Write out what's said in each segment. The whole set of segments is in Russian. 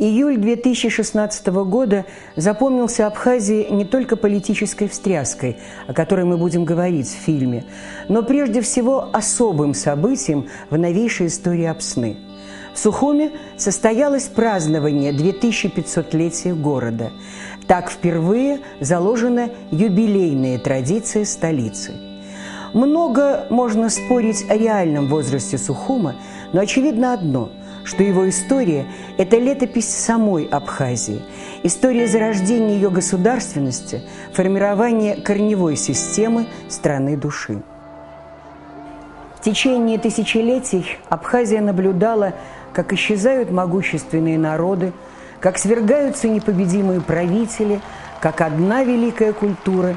Июль 2016 года запомнился Абхазии не только политической встряской, о которой мы будем говорить в фильме, но прежде всего особым событием в новейшей истории Апсны. В Сухуме состоялось празднование 2500-летия города. Так впервые заложена юбилейная традиция столицы. Много можно спорить о реальном возрасте Сухума, но очевидно одно – что его история – это летопись самой Абхазии, история зарождения ее государственности, формирования корневой системы страны души. В течение тысячелетий Абхазия наблюдала, как исчезают могущественные народы, как свергаются непобедимые правители, как одна великая культура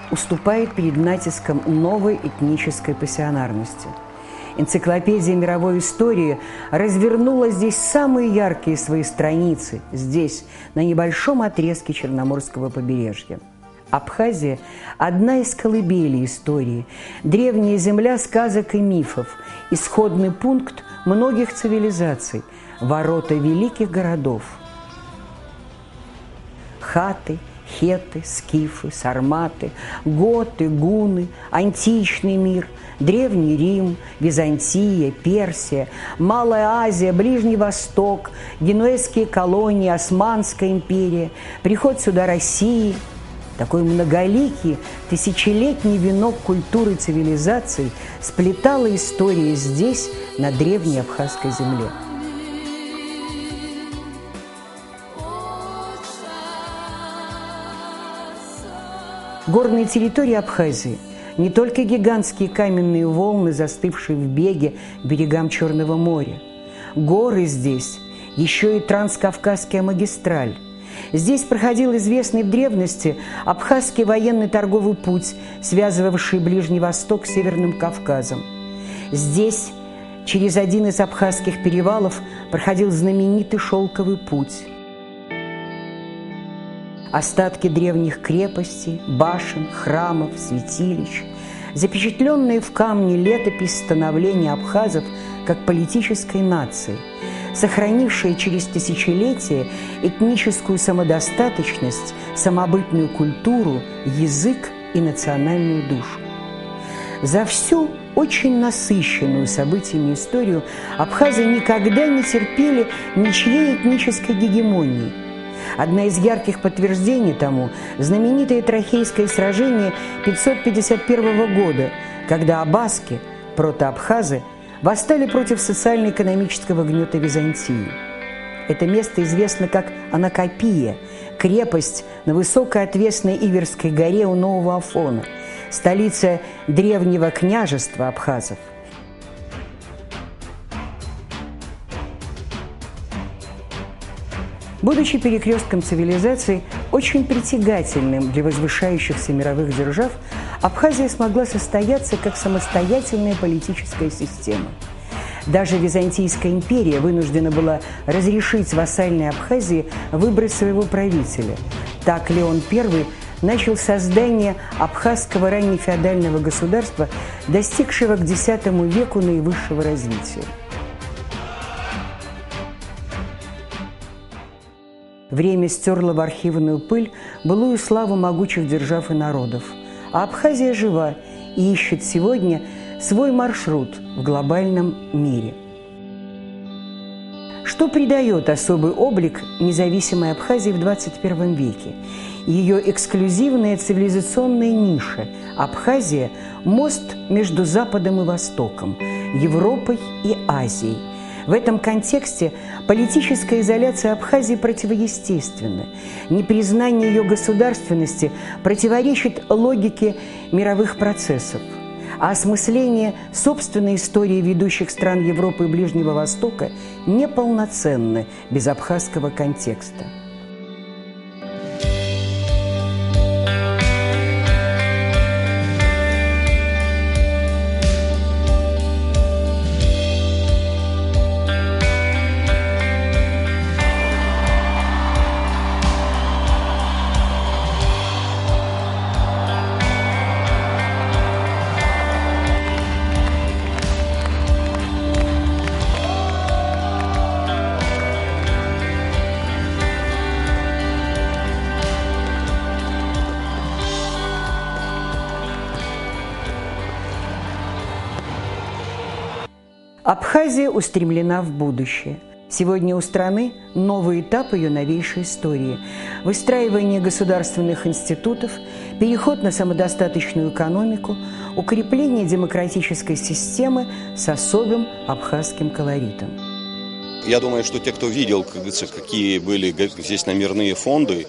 уступает перед натиском новой этнической пассионарности. Энциклопедия мировой истории развернула здесь самые яркие свои страницы, здесь, на небольшом отрезке Черноморского побережья. Абхазия – одна из колыбелей истории, древняя земля сказок и мифов, исходный пункт многих цивилизаций, ворота великих городов. Хаты, хетты, скифы, сарматы, готы, гуны, античный мир, Древний Рим, Византия, Персия, Малая Азия, Ближний Восток, генуэзские колонии, Османская империя, приход сюда России. Такой многоликий, тысячелетний венок культуры и цивилизаций сплетала история здесь, на древней абхазской земле. Горные территории Абхазии – не только гигантские каменные волны, застывшие в беге к берегам Черного моря. Горы здесь – еще и Транскавказская магистраль. Здесь проходил известный в древности Абхазский военный торговый путь, связывавший Ближний Восток с Северным Кавказом. Здесь, через один из абхазских перевалов, проходил знаменитый Шелковый путь. Остатки древних крепостей, башен, храмов, святилищ, запечатленные в камне летопись становления абхазов как политической нации, сохранившие через тысячелетия этническую самодостаточность, самобытную культуру, язык и национальную душу. За всю очень насыщенную событиями историю абхазы никогда не терпели ничьей этнической гегемонии. Одна из ярких подтверждений тому – знаменитое Трахейское сражение 551 года, когда абазки, протоабхазы, восстали против социально-экономического гнета Византии. Это место известно как Анакопия, крепость на высокой отвесной Иверской горе у Нового Афона, столица древнего княжества абхазов. Будучи перекрестком цивилизаций, очень притягательным для возвышающихся мировых держав, Абхазия смогла состояться как самостоятельная политическая система. Даже Византийская империя вынуждена была разрешить вассальной Абхазии выбрать своего правителя. Так Леон I начал создание абхазского раннефеодального государства, достигшего к X веку наивысшего развития. Время стерло в архивную пыль былую славу могучих держав и народов, а Абхазия жива и ищет сегодня свой маршрут в глобальном мире. Что придает особый облик независимой Абхазии в 21 веке? Ее эксклюзивная цивилизационная ниша – Абхазия – мост между Западом и Востоком, Европой и Азией. В этом контексте политическая изоляция Абхазии противоестественна. Непризнание ее государственности противоречит логике мировых процессов, а осмысление собственной истории ведущих стран Европы и Ближнего Востока неполноценно без абхазского контекста. Абхазия устремлена в будущее. Сегодня у страны новый этап ее новейшей истории – выстраивание государственных институтов, переход на самодостаточную экономику, укрепление демократической системы с особым абхазским колоритом. Я думаю, что те, кто видел, как говорится, какие были здесь номерные фонды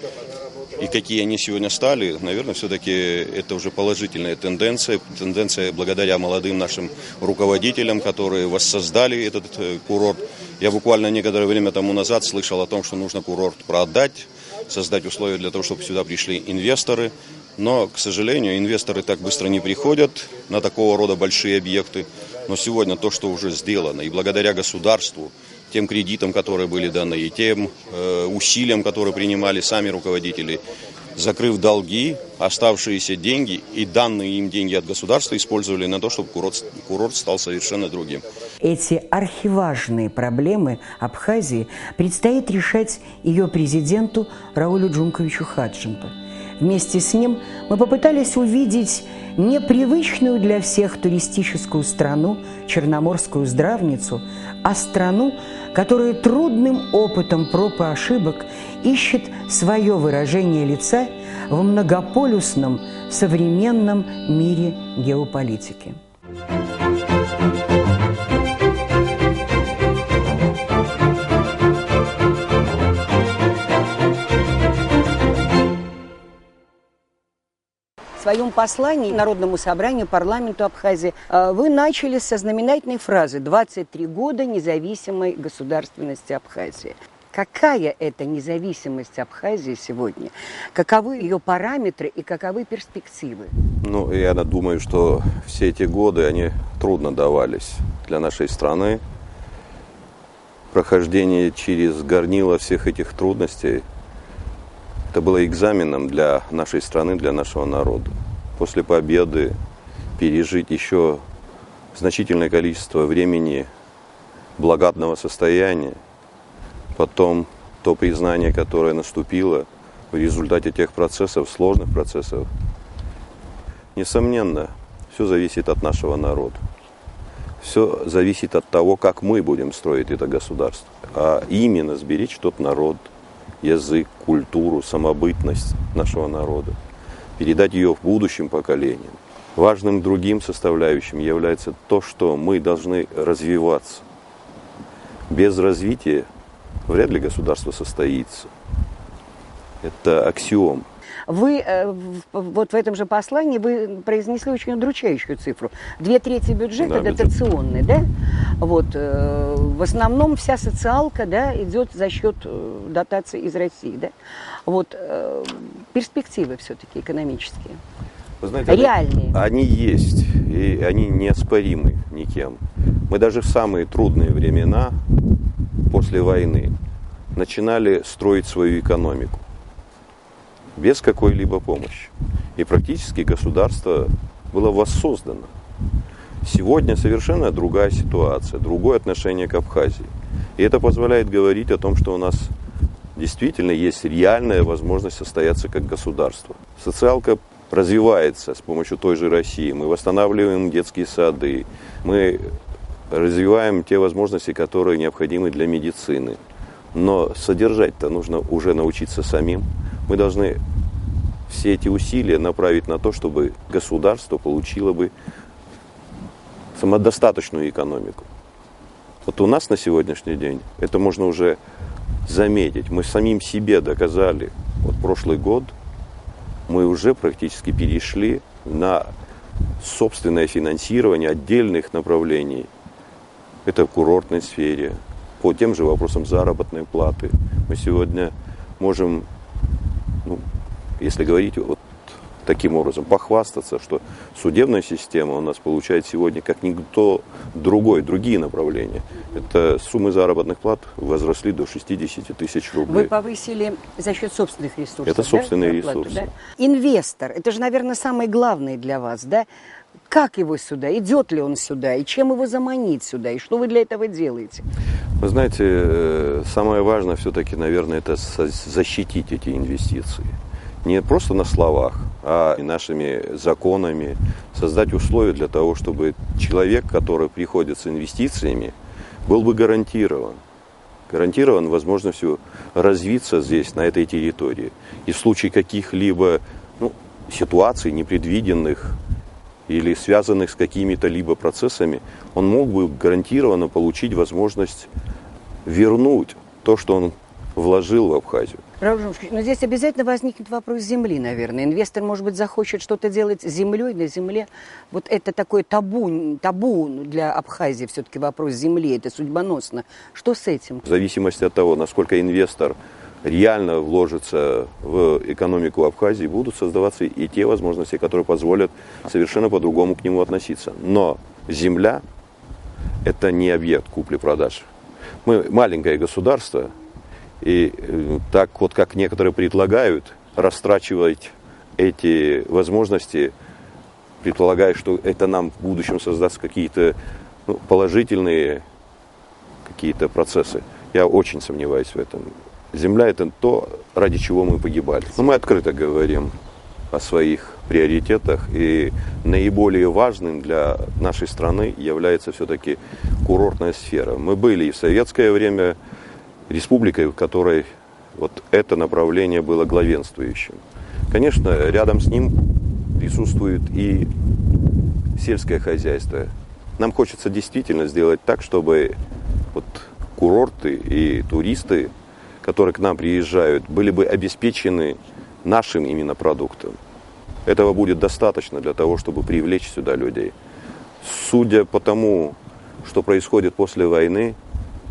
и какие они сегодня стали, наверное, все-таки это уже положительная тенденция. Тенденция благодаря молодым нашим руководителям, которые воссоздали этот курорт. Я буквально некоторое время тому назад слышал о том, что нужно курорт продать, создать условия для того, чтобы сюда пришли инвесторы. Но, к сожалению, инвесторы так быстро не приходят на такого рода большие объекты. Но сегодня то, что уже сделано, и благодаря государству, тем кредитам, которые были даны, и тем усилиям, которые принимали сами руководители, закрыв долги, оставшиеся деньги и данные им деньги от государства использовали на то, чтобы курорт стал совершенно другим. Эти архиважные проблемы Абхазии предстоит решать ее президенту Раулю Джумковичу Хаджимпе. Вместе с ним мы попытались увидеть непривычную для всех туристическую страну, Черноморскую здравницу, а страну, которая трудным опытом проб и ошибок ищет свое выражение лица в многополюсном современном мире геополитики. В своем послании Народному собранию, парламенту Абхазии вы начали со знаменательной фразы «23 года независимой государственности Абхазии». Какая это независимость Абхазии сегодня? Каковы ее параметры и каковы перспективы? Ну, я думаю, что все эти годы, они трудно давались для нашей страны. Прохождение через горнило всех этих трудностей – это было экзаменом для нашей страны, для нашего народа. После победы пережить еще значительное количество времени благодатного состояния, потом то признание, которое наступило в результате тех процессов, сложных процессов. Несомненно, все зависит от нашего народа. Все зависит от того, как мы будем строить это государство. А именно сберечь тот народ, язык, культуру, самобытность нашего народа, передать ее в будущим поколениям. Важным другим составляющим является то, что мы должны развиваться. Без развития вряд ли государство состоится. Это аксиом. Вы вот в этом же послании вы произнесли очень удручающую цифру. 2/3 бюджета дотационный, да? Вот, в основном вся социалка, да, идет за счет дотаций из России, да? Вот, перспективы все-таки экономические. Вы знаете, реальные. Они есть, и они неоспоримы никем. Мы даже в самые трудные времена после войны начинали строить свою экономику без какой-либо помощи. И практически государство было воссоздано. Сегодня совершенно другая ситуация, другое отношение к Абхазии. И это позволяет говорить о том, что у нас действительно есть реальная возможность состояться как государство. Социалка развивается с помощью той же России. Мы восстанавливаем детские сады, мы развиваем те возможности, которые необходимы для медицины. Но содержать-то нужно уже научиться самим. Мы должны все эти усилия направить на то, чтобы государство получило бы самодостаточную экономику. Вот у нас на сегодняшний день это можно уже заметить. Мы самим себе доказали. Вот прошлый год мы уже практически перешли на собственное финансирование отдельных направлений. Это в курортной сфере, по тем же вопросам заработной платы. Мы сегодня можем, если говорить вот таким образом, похвастаться, что судебная система у нас получает сегодня как никто другой, другие направления. Это суммы заработных плат возросли до 60 тысяч рублей. Вы повысили за счет собственных ресурсов. Это собственные ресурсы. Да? Инвестор, это же, наверное, самое главное для вас, да? Как его сюда? Идет ли он сюда? И чем его заманить сюда? И что вы для этого делаете? Вы знаете, самое важное все-таки, наверное, это защитить эти инвестиции. не просто на словах, а и нашими законами создать условия для того, чтобы человек, который приходит с инвестициями, был бы гарантирован возможностью развиться здесь, на этой территории. И в случае каких-либо ситуаций непредвиденных или связанных с какими-то либо процессами, он мог бы гарантированно получить возможность вернуть то, что он вложил в Абхазию. Но здесь обязательно возникнет вопрос земли, наверное. Инвестор, может быть, захочет что-то делать с землей, на земле. Вот это такое табу для Абхазии, все-таки вопрос земли, это судьбоносно. Что с этим? В зависимости от того, насколько инвестор реально вложится в экономику Абхазии, будут создаваться и те возможности, которые позволят совершенно по-другому к нему относиться. Но земля – это не объект купли-продажи. Мы маленькое государство, и так вот, как некоторые предлагают, растрачивать эти возможности, предполагая, что это нам в будущем создаст какие-то положительные какие-то процессы. Я очень сомневаюсь в этом. Земля – это то, ради чего мы погибали. Но мы открыто говорим о своих приоритетах, и наиболее важным для нашей страны является все-таки курортная сфера. Мы были и в советское время республикой, в которой вот это направление было главенствующим. Конечно, рядом с ним присутствует и сельское хозяйство. Нам хочется действительно сделать так, чтобы вот курорты и туристы, которые к нам приезжают, были бы обеспечены нашим именно продуктом. Этого будет достаточно для того, чтобы привлечь сюда людей. Судя по тому, что происходит после войны,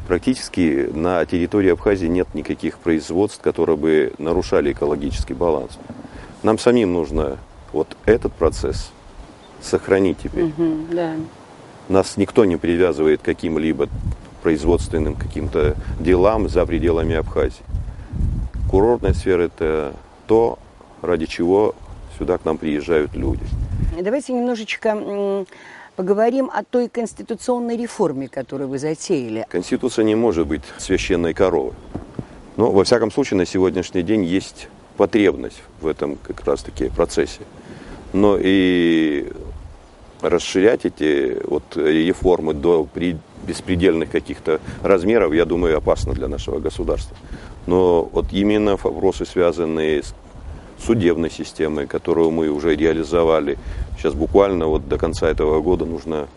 практически на территории Абхазии нет никаких производств, которые бы нарушали экологический баланс. Нам самим нужно вот этот процесс сохранить теперь. Да. Нас никто не привязывает к каким-либо производственным каким-то делам за пределами Абхазии. Курортная сфера – это то, ради чего сюда к нам приезжают люди. Давайте немножечко поговорим о той конституционной реформе, которую вы затеяли. Конституция не может быть священной коровой. Но, во всяком случае, на сегодняшний день есть потребность в этом как раз-таки процессе. Но и расширять эти вот реформы до беспредельных каких-то размеров, я думаю, опасно для нашего государства. Но вот именно вопросы, связанные с судебной системой, которую мы уже реализовали, сейчас буквально вот до конца этого года нужно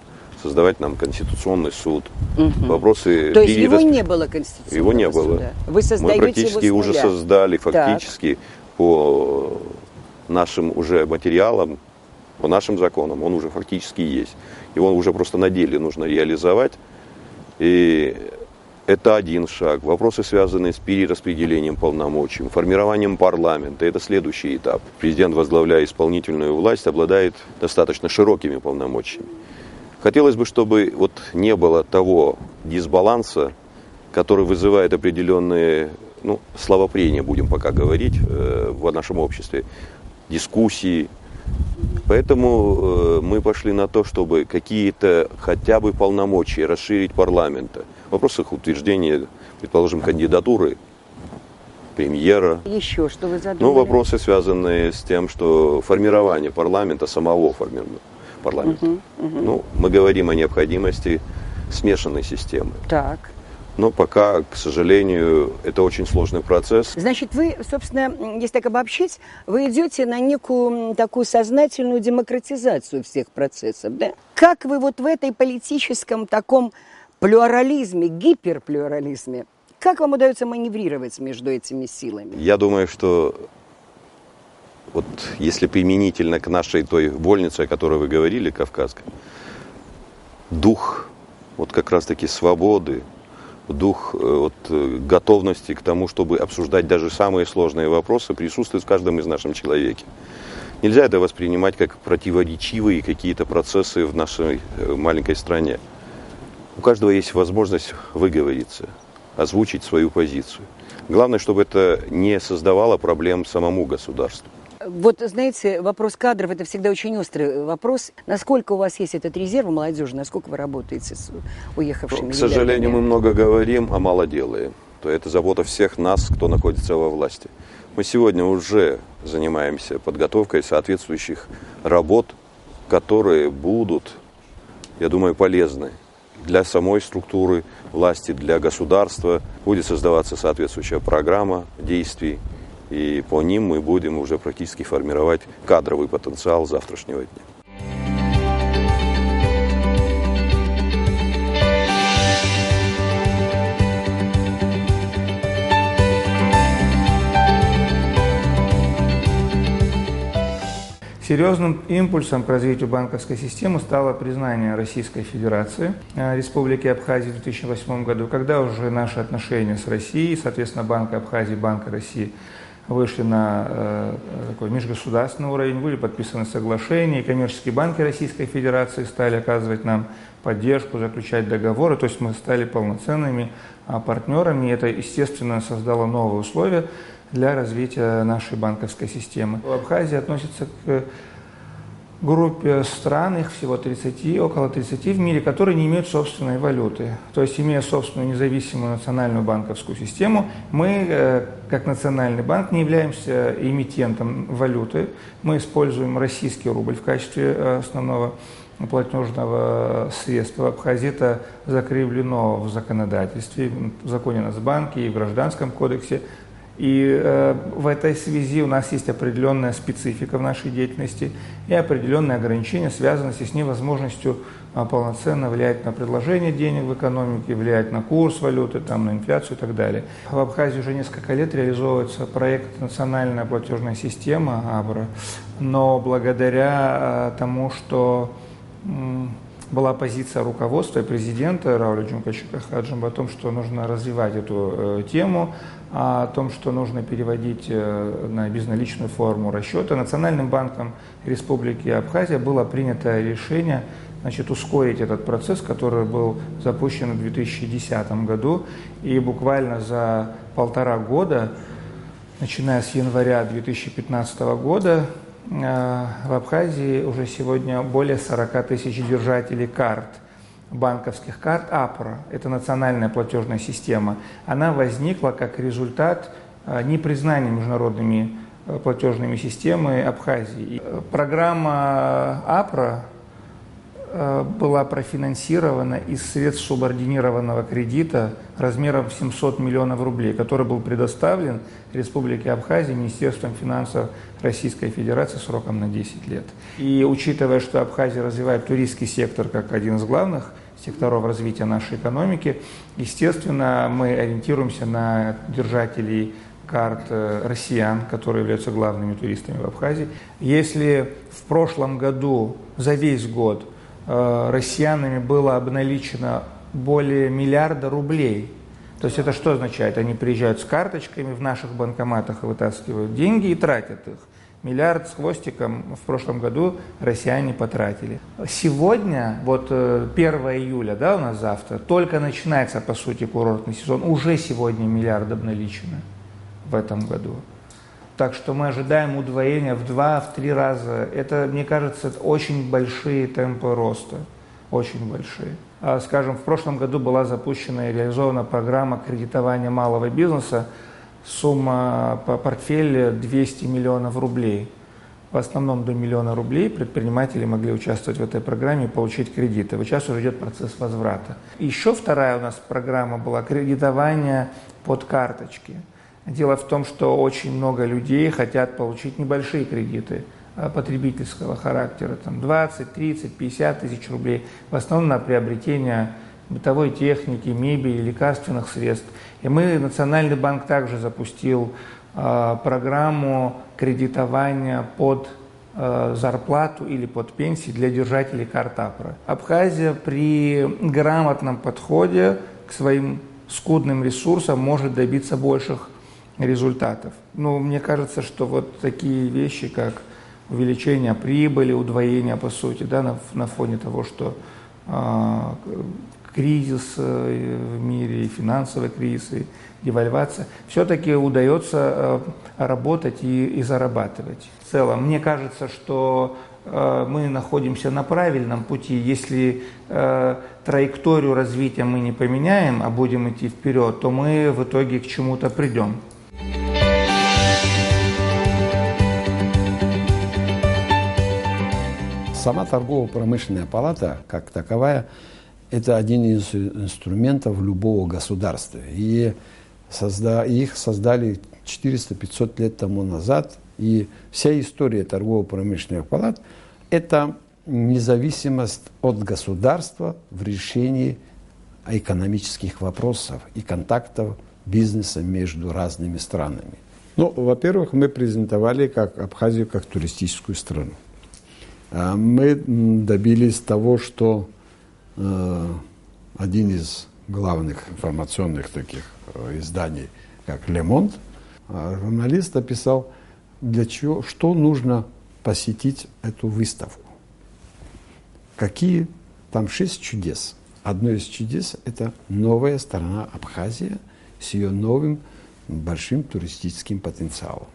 создавать нам конституционный суд. Вопросы То есть его не было конституционного Его не было. суда. Вы создаете Мы практически его с уже нуля. создали фактически по нашим уже материалам, по нашим законам, он уже фактически есть. Его уже просто на деле нужно реализовать. И это один шаг. Вопросы, связанные с перераспределением полномочий, формированием парламента, это следующий этап. Президент, возглавляя исполнительную власть, обладает достаточно широкими полномочиями. Хотелось бы, чтобы вот не было того дисбаланса, который вызывает определенные, словопрения, будем пока говорить, в нашем обществе, дискуссии. Поэтому мы пошли на то, чтобы какие-то хотя бы полномочия расширить парламента. В вопросах утверждения, предположим, кандидатуры премьера. Еще что вы задумали? Вопросы, связанные с тем, что формирование парламента, самого парламента. Мы говорим о необходимости смешанной системы. Так. Но пока, к сожалению, это очень сложный процесс. Значит, вы, собственно, если так обобщить, вы идете на некую такую сознательную демократизацию всех процессов, да? Как вы вот в этой политическом таком плюрализме, гиперплюрализме, как вам удается маневрировать между этими силами? Я думаю, что вот если применительно к нашей той вольнице, о которой вы говорили, кавказской, дух вот как раз-таки свободы, дух готовности к тому, чтобы обсуждать даже самые сложные вопросы, присутствует в каждом из нашем человеке. Нельзя это воспринимать как противоречивые какие-то процессы в нашей маленькой стране. У каждого есть возможность выговориться, озвучить свою позицию. Главное, чтобы это не создавало проблем самому государству. Вот, знаете, вопрос кадров – это всегда очень острый вопрос. Насколько у вас есть этот резерв молодежи, насколько вы работаете с уехавшими? К сожалению, мы много говорим, а мало делаем. то это забота всех нас, кто находится во власти. Мы сегодня уже занимаемся подготовкой соответствующих работ, которые будут, я думаю, полезны для самой структуры власти, для государства. Будет создаваться соответствующая программа действий, и по ним мы будем уже практически формировать кадровый потенциал завтрашнего дня. Серьезным импульсом к развитию банковской системы стало признание Российской Федерации Республики Абхазия в 2008 году, когда уже наши отношения с Россией, соответственно, Банк Абхазии и Банк России вышли на такой межгосударственный уровень, были подписаны соглашения, и коммерческие банки Российской Федерации стали оказывать нам поддержку, заключать договоры, то есть мы стали полноценными партнерами, и это, естественно, создало новые условия для развития нашей банковской системы. Абхазия относится к группе стран, их всего 30, около 30 в мире, которые не имеют собственной валюты. То есть, имея собственную независимую национальную банковскую систему, мы, как национальный банк, не являемся эмитентом валюты. Мы используем российский рубль в качестве основного платежного средства. В Абхазии это закреплено в законодательстве, в законе о Нацбанке и в Гражданском кодексе. И в этой связи у нас есть определенная специфика в нашей деятельности и определенные ограничения, связанные с невозможностью полноценно влиять на предложение денег в экономике, влиять на курс валюты, там, на инфляцию и так далее. В Абхазии уже несколько лет реализовывается проект «Национальная платежная система» АБРА, но благодаря тому, что была позиция руководства и президента Рауля Джункачука Хаджимба о том, что нужно развивать эту тему, о том, что нужно переводить на безналичную форму расчета. Национальным банком Республики Абхазия было принято решение, значит, ускорить этот процесс, который был запущен в 2010 году. И буквально за 1,5 года, начиная с января 2015 года, в Абхазии уже сегодня более 40 тысяч держателей карт, банковских карт АПРА. Это национальная платежная система. Она возникла как результат непризнания международными платежными системами Абхазии. Программа АПРА была профинансирована из средств субординированного кредита размером 700 миллионов рублей, который был предоставлен Республике Абхазия Министерством финансов Российской Федерации сроком на 10 лет. И учитывая, что Абхазия развивает туристский сектор как один из главных секторов развития нашей экономики, естественно, мы ориентируемся на держателей карт россиян, которые являются главными туристами в Абхазии. Если в прошлом году за весь год россиянами было обналичено более миллиарда рублей. То есть это что означает? Они приезжают с карточками в наших банкоматах, вытаскивают деньги и тратят их. Миллиард с хвостиком в прошлом году россияне потратили. Сегодня, вот 1 июля, да, у нас завтра, только начинается, по сути, курортный сезон. Уже сегодня миллиард обналичено в этом году. Так что мы ожидаем удвоения в 2-3 раза. Это, мне кажется, очень большие темпы роста, очень большие. Скажем, в прошлом году была запущена и реализована программа кредитования малого бизнеса. Сумма по портфелю 200 миллионов рублей. В основном до 1 миллиона рублей предприниматели могли участвовать в этой программе и получить кредиты. Вот сейчас уже идет процесс возврата. Еще вторая у нас программа была кредитование под карточки. Дело в том, что очень много людей хотят получить небольшие кредиты потребительского характера, там 20, 30, 50 тысяч рублей, в основном на приобретение бытовой техники, мебели, лекарственных средств. И мы, Национальный банк, также запустил программу кредитования под зарплату или под пенсии для держателей карт АПРА. Абхазия при грамотном подходе к своим скудным ресурсам может добиться больших результатов. Но мне кажется, что вот такие вещи, как увеличение прибыли, удвоение, по сути, да, на фоне того, что кризис в мире, и финансовый кризис, и девальвация, все-таки удается работать и зарабатывать. В целом, мне кажется, что мы находимся на правильном пути. Если траекторию развития мы не поменяем, а будем идти вперед, то мы в итоге к чему-то придем. Сама торгово-промышленная палата, как таковая, это один из инструментов любого государства. И их создали 400-500 лет тому назад. И вся история торгово-промышленных палат – это независимость от государства в решении экономических вопросов и контактов бизнеса между разными странами. Ну, во-первых, мы презентовали Абхазию как туристическую страну. Мы добились того, что один из главных информационных таких изданий, как «Le Monde», журналист описал, для чего, что нужно посетить эту выставку. Какие там 6 чудес. Одно из чудес – это новая страна Абхазия с ее новым большим туристическим потенциалом.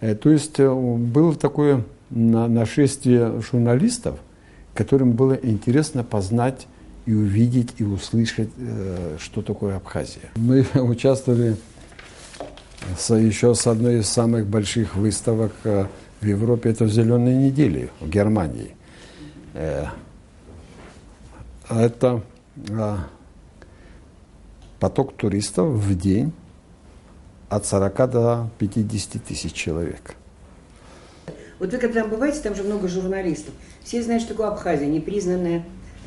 То есть было такое нашествие журналистов, которым было интересно познать и увидеть, и услышать, что такое Абхазия. Мы участвовали еще с одной из самых больших выставок в Европе, это в «Зеленой неделе» в Германии. Это поток туристов в день от 40 до 50 тысяч человек. Вот вы когда там бываете, там же много журналистов. Все знают, что такое Абхазия, непризнанная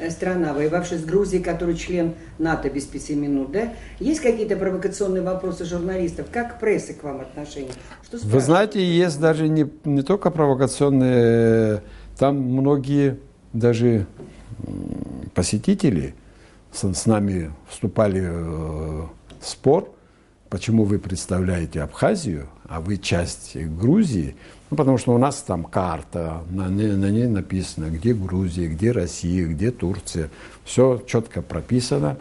страна, воевавшая с Грузией, который член НАТО без 5 минут, да? Есть какие-то провокационные вопросы журналистов? Как прессы к вам отношение? Вы знаете, есть даже не только провокационные, там многие даже посетители с нами вступали в спор, почему вы представляете Абхазию, а вы часть Грузии. Ну, потому что у нас там карта, на ней написано, где Грузия, где Россия, где Турция. Все четко прописано.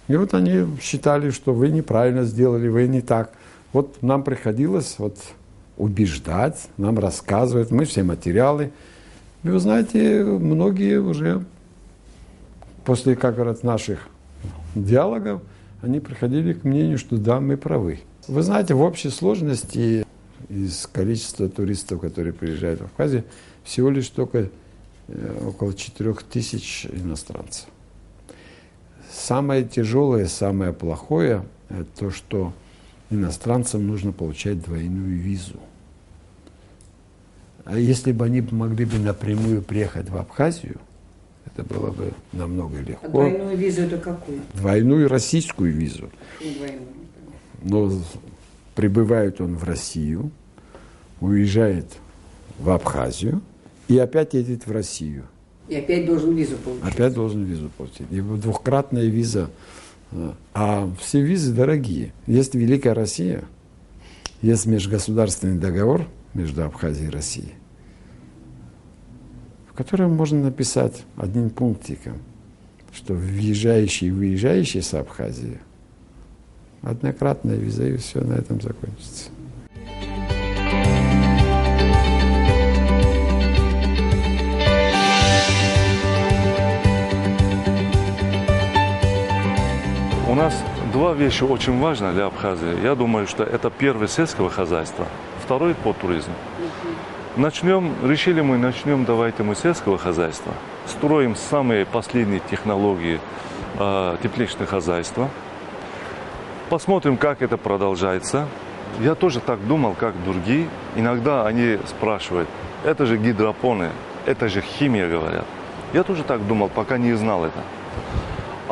И вот они считали, что вы неправильно сделали, вы не так. Вот нам приходилось убеждать, нам рассказывать, мы все материалы. И вы знаете, многие уже после, как говорят, наших диалогов, они приходили к мнению, что да, мы правы. Вы знаете, в общей сложности из количества туристов, которые приезжают в Абхазию, всего лишь только около 4000 иностранцев. Самое тяжелое, самое плохое – это то, что иностранцам нужно получать двойную визу. А если бы они могли бы напрямую приехать в Абхазию, это было бы намного легко. А двойную визу это какую? Двойную российскую визу. Двойную. Но прибывает он в Россию, уезжает в Абхазию и опять едет в Россию. И опять должен визу получить. Опять должен визу получить. И двухкратная виза. А все визы дорогие. Есть Великая Россия, есть межгосударственный договор между Абхазией и Россией, в котором можно написать одним пунктиком, что въезжающий и выезжающий с Абхазии однократная виза, и все на этом закончится. У нас два вещи очень важны для Абхазии. Я думаю, что это первое сельского хозяйства, второй по туризму. Решили мы начнем, давайте мы сельского хозяйства. Строим самые последние технологии тепличного хозяйства. Посмотрим, как это продолжается. Я тоже так думал, как другие. Иногда они спрашивают, это же гидропоны, это же химия, говорят. Я тоже так думал, пока не знал это.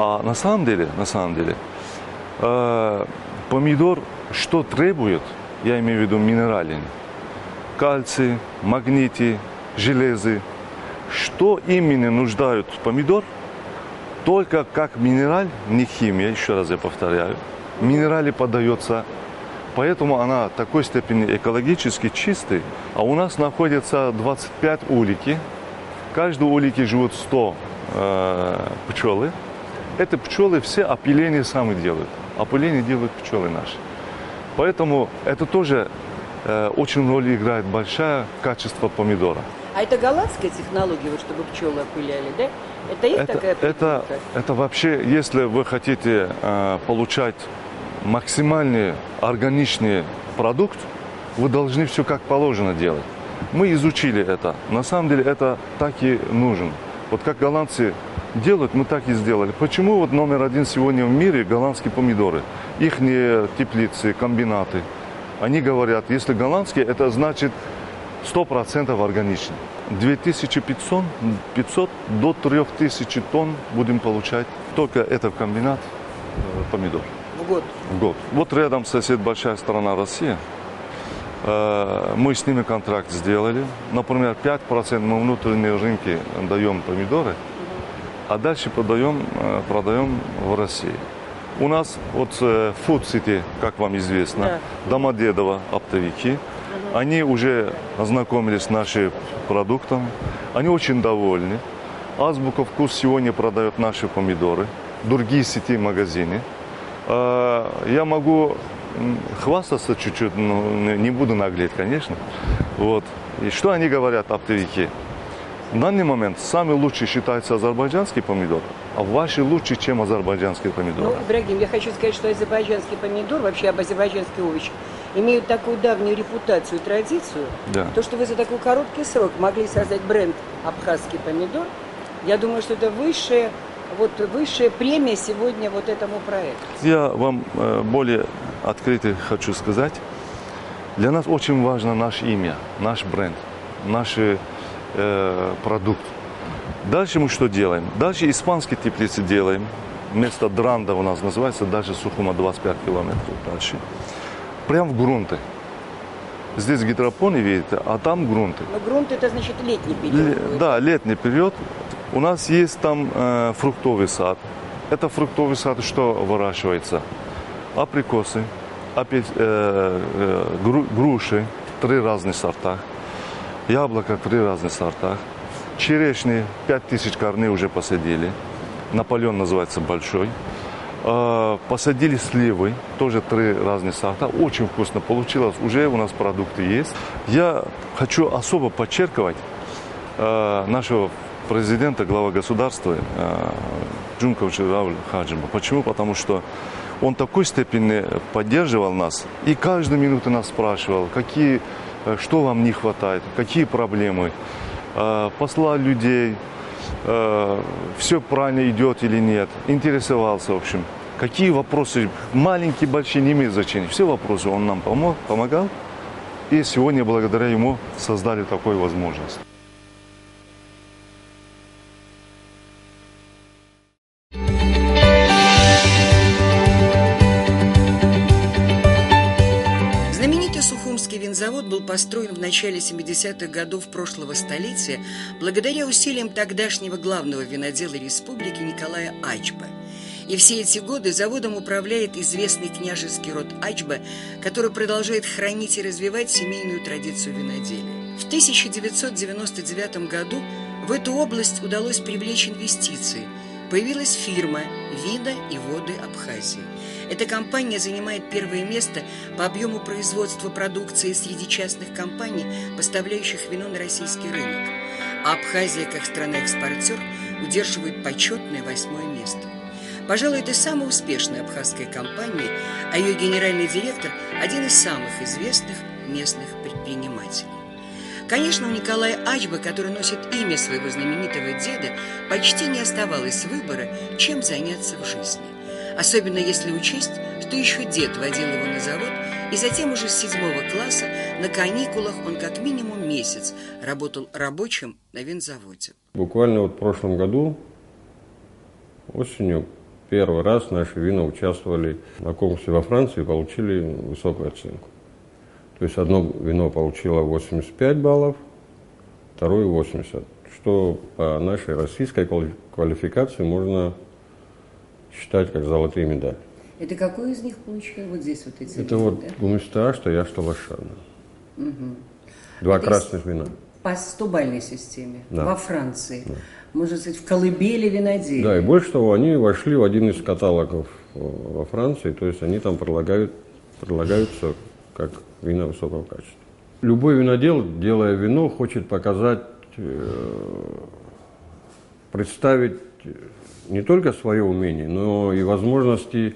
А на самом деле, помидор что требует, я имею в виду минералин, кальций, магнитий, железы, что именно нуждают помидор, только как минераль, не химия, еще раз я повторяю, минерали подается, поэтому она в такой степени экологически чистый, а у нас находится 25 улики, в каждой улике живут 100 пчелы. Эти пчелы все опыление сами делают. Опыление делают пчелы наши. Поэтому это тоже очень роль играет большая качество помидора. А это голландская технология, вот чтобы пчелы опыляли, да? Это их такая придумка? Это вообще, если вы хотите получать максимальный органичный продукт, вы должны все как положено делать. Мы изучили это. На самом деле это так и нужен. Вот как голландцы делают, мы так и сделали. Почему вот номер один сегодня в мире голландские помидоры? Их теплицы, комбинаты. Они говорят, если голландские, это значит 100% органичный. 2500 до 3000 тонн будем получать. Только это комбинат помидор. В год? В год. Вот рядом сосед большая страна Россия. Мы с ними контракт сделали. Например, 5% мы внутренние рынки даем помидоры, а дальше продаем в России. У нас вот Food City, как вам известно, да. Домодедово, оптовики. Они уже ознакомились с нашим продуктом. Они очень довольны. Азбука Вкус сегодня продает наши помидоры. Другие сети магазины. Я могу хвастаться чуть-чуть, но не буду наглеть, конечно. Вот. И что они говорят, оптовики? В данный момент самый лучший считается азербайджанский помидор, а ваши лучше, чем азербайджанский помидор. Ну, Ибрагим, я хочу сказать, что азербайджанский помидор, вообще азербайджанские овощи, имеют такую давнюю репутацию и традицию, да. То, что вы за такой короткий срок могли создать бренд «Абхазский помидор», я думаю, что это высшая премия сегодня вот этому проекту. Я вам более открыто хочу сказать, для нас очень важно наше имя, наш бренд, наш продукт. Дальше мы что делаем? Дальше испанские теплицы делаем. Вместо Дранда у нас называется, дальше Сухума 25 километров дальше. Прям в грунты. Здесь гидропоны, видите, а там грунты. Но грунт это значит летний период. Да, летний период. У нас есть там фруктовый сад. Это фруктовый сад, что выращивается? Априкосы, груши, 3 разных сорта. Яблоко 3 разных сорта. Черешни 5000 корней уже посадили. Наполеон называется большой. Посадили сливы, тоже 3 разных сорта. Очень вкусно получилось. Уже у нас продукты есть. Я хочу особо подчеркивать нашего президента, глава государства Джунковича Рауля Хаджиба. Почему? Потому что он в такой степени поддерживал нас и каждую минуту нас спрашивал, что вам не хватает, какие проблемы, послал людей, все правильно идет или нет, интересовался, в общем. Какие вопросы, маленькие, большие, не имеют значения. Все вопросы он нам помогал, и сегодня благодаря ему создали такую возможность. Завод был построен в начале 70-х годов прошлого столетия благодаря усилиям тогдашнего главного винодела республики Николая Ачба. И все эти годы заводом управляет известный княжеский род Ачба, который продолжает хранить и развивать семейную традицию виноделия. В 1999 году в эту область удалось привлечь инвестиции. Появилась фирма «Вина и воды Абхазии». Эта компания занимает первое место по объему производства продукции среди частных компаний, поставляющих вино на российский рынок. А Абхазия, как страна-экспортер, удерживает почетное 8-е место. Пожалуй, это самая успешная абхазская компания, а ее генеральный директор – один из самых известных местных предпринимателей. Конечно, у Николая Ачба, который носит имя своего знаменитого деда, почти не оставалось выбора, чем заняться в жизни. Особенно если учесть, что еще дед водил его на завод, и затем уже с 7 класса на каникулах он как минимум месяц работал рабочим на винзаводе. Буквально вот в прошлом году, осенью, первый раз наши вина участвовали на конкурсе во Франции и получили высокую оценку. То есть одно вино получило 85 баллов, второе 80, что по нашей российской квалификации можно считать как золотые медали. Это какой из них получил? Вот здесь вот эти. Это вот Гумиста, что я, что Лошадна. Угу. 2 красных вина. По 100-бальной системе. Да. Во Франции. Да. Можно сказать, в колыбели виноделия. Да, и больше того, они вошли в один из каталогов во Франции, то есть они там предлагаются как вина высокого качества. Любой винодел, делая вино, хочет показать представить не только свое умение, но и возможности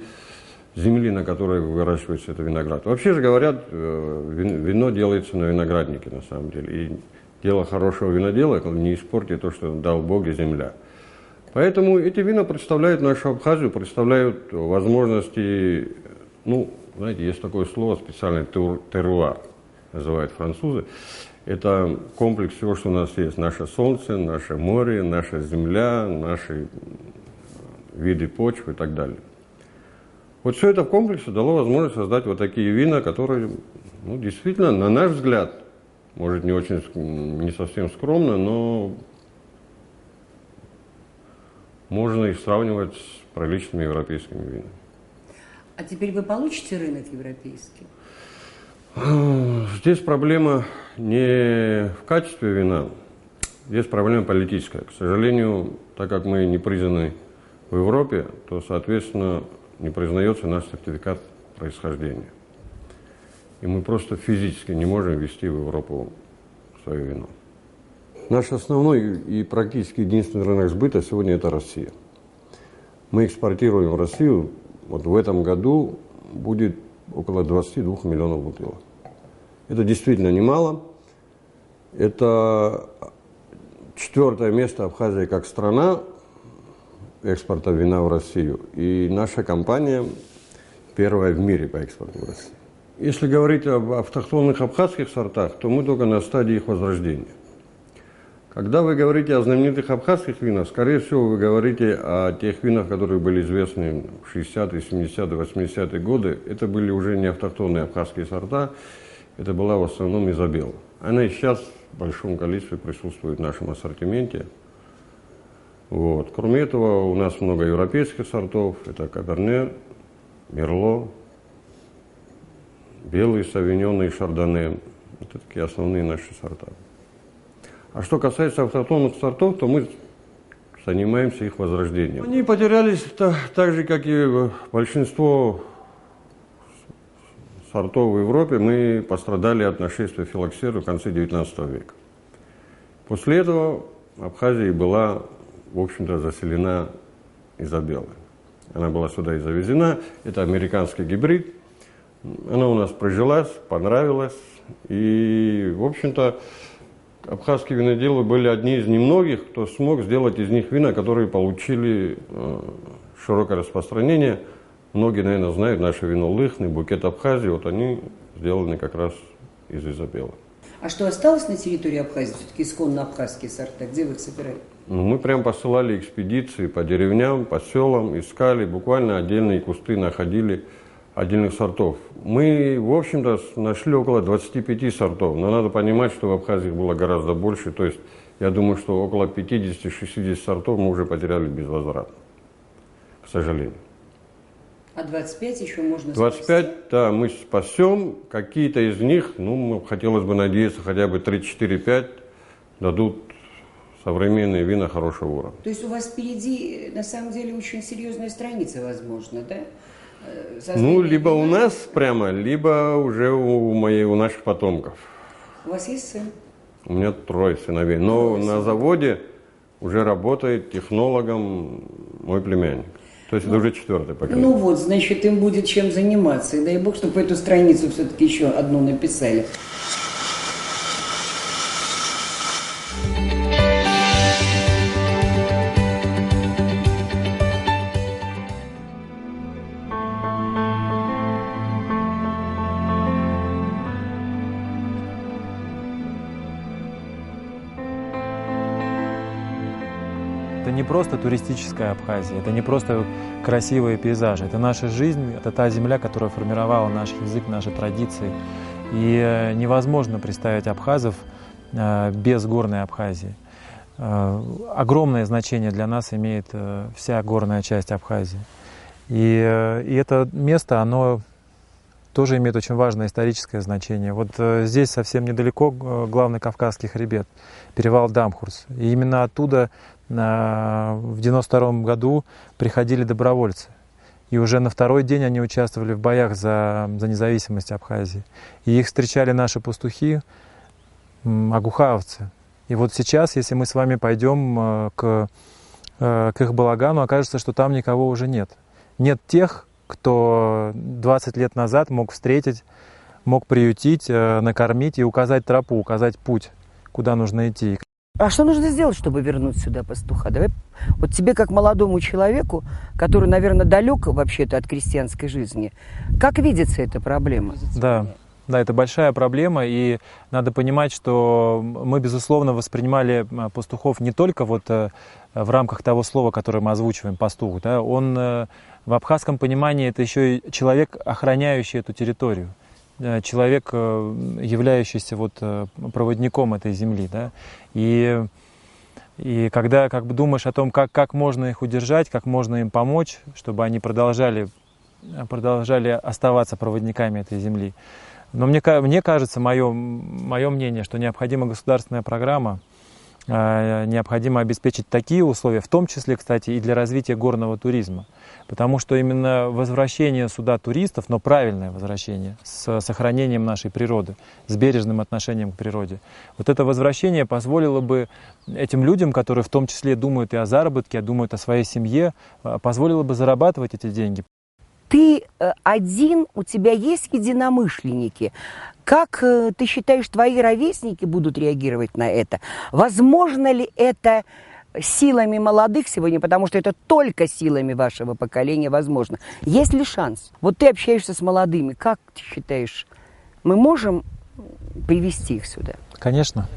земли, на которой выращивается этот виноград. Вообще же говорят, вино делается на винограднике на самом деле. И дело хорошего винодела – не испортить то, что дал Бог и земля. Поэтому эти вина представляют нашу Абхазию, представляют возможности, ну, знаете, есть такое слово специальное теруар, называют французы. Это комплекс всего, что у нас есть. Наше солнце, наше море, наша земля, наши виды почвы и так далее. Вот все это в комплексе дало возможность создать вот такие вина, которые, ну, действительно, на наш взгляд, может, не совсем скромно, но можно их сравнивать с приличными европейскими винами. А теперь вы получите рынок европейский? Здесь проблема не в качестве вина, здесь проблема политическая. К сожалению, так как мы не признаны в Европе, то, соответственно, не признается наш сертификат происхождения. И мы просто физически не можем ввести в Европу свое вино. Наш основной и практически единственный рынок сбыта сегодня – это Россия. Мы экспортируем в Россию, вот в этом году будет около 22 миллионов бутылок. Это действительно немало. Это 4-е место Абхазии как страна экспорта вина в Россию. И наша компания первая в мире по экспорту в Россию. Если говорить об автохтонных абхазских сортах, то мы только на стадии их возрождения. Когда вы говорите о знаменитых абхазских винах, скорее всего, вы говорите о тех винах, которые были известны в 60-е, 70-е, 80-е годы. Это были уже не автохтонные абхазские сорта, это была в основном Изабелла. Она и сейчас в большом количестве присутствует в нашем ассортименте. Вот. Кроме этого, у нас много европейских сортов. Это Каберне, Мерло, белые Савиньоны и Шардоне. Это такие основные наши сорта. А что касается автохтонных сортов, то мы занимаемся их возрождением. Они потерялись так же, как и большинство сортов в Европе. Мы пострадали от нашествия филоксеры в конце XIX века. После этого Абхазия была, в общем-то, заселена Изабеллой. Она была сюда и завезена. Это американский гибрид. Она у нас прижилась, понравилась. И, в общем-то, абхазские виноделы были одни из немногих, кто смог сделать из них вина, которые получили широкое распространение. Многие, наверное, знают наше вино Лыхны, букет Абхазии. Вот они сделаны как раз из Изабеллы. А что осталось на территории Абхазии? Все-таки исконно абхазские сорта. Где вы их собираете? Мы прям посылали экспедиции по деревням, по селам, искали, буквально отдельные кусты находили отдельных сортов. Мы, в общем-то, нашли около 25 сортов, но надо понимать, что в Абхазии их было гораздо больше. То есть, я думаю, что около 50-60 сортов мы уже потеряли безвозвратно, к сожалению. А 25 еще можно 25, спасти? да, мы спасем. Какие-то из них, ну, хотелось бы надеяться, хотя бы 3-4-5 дадут современные вина хорошего уровня. То есть у вас впереди, на самом деле, очень серьезная страница, возможно, да? Ну, либо у нас прямо, либо уже у наших потомков. У вас есть сын? У меня 3 сыновей. Но на заводе уже работает технологом мой племянник. То есть это уже 4-е поколение. Ну вот, значит, им будет чем заниматься. И дай бог, чтобы эту страницу все-таки еще одну написали. Это не просто туристическая Абхазия, это не просто красивые пейзажи, это наша жизнь, это та земля, которая формировала наш язык, наши традиции. И невозможно представить абхазов без горной Абхазии. Огромное значение для нас имеет вся горная часть Абхазии. И это место, оно тоже имеет очень важное историческое значение. Вот здесь совсем недалеко главный Кавказский хребет, перевал Дамхурс. И именно оттуда в 1992 году приходили добровольцы. И уже на 2-й день они участвовали в боях за независимость Абхазии. И их встречали наши пастухи, агухаовцы. И вот сейчас, если мы с вами пойдем к их балагану, окажется, что там никого уже нет. Нет тех, кто 20 лет назад мог встретить, мог приютить, накормить и указать тропу, указать путь, куда нужно идти. А что нужно сделать, чтобы вернуть сюда пастуха? Давай, вот тебе, как молодому человеку, который, наверное, далек вообще-то от крестьянской жизни, как видится эта проблема? Да, это большая проблема, и надо понимать, что мы, безусловно, воспринимали пастухов не только вот в рамках того слова, которое мы озвучиваем, пастух. Да? Он в абхазском понимании это еще и человек, охраняющий эту территорию. Человек, являющийся вот проводником этой земли, да? И когда как бы думаешь о том, как можно их удержать, как можно им помочь, чтобы они продолжали оставаться проводниками этой земли. Но мне кажется, мое мнение, что необходима государственная программа, необходимо обеспечить такие условия, в том числе, кстати, и для развития горного туризма. Потому что именно возвращение сюда туристов, но правильное возвращение, с сохранением нашей природы, с бережным отношением к природе, вот это возвращение позволило бы этим людям, которые в том числе думают и о заработке, думают о своей семье, позволило бы зарабатывать эти деньги. Ты один, у тебя есть единомышленники. Как ты считаешь, твои ровесники будут реагировать на это? Возможно ли это силами молодых сегодня, потому что это только силами вашего поколения возможно? Есть ли шанс? Вот ты общаешься с молодыми, как ты считаешь, мы можем привести их сюда? Конечно.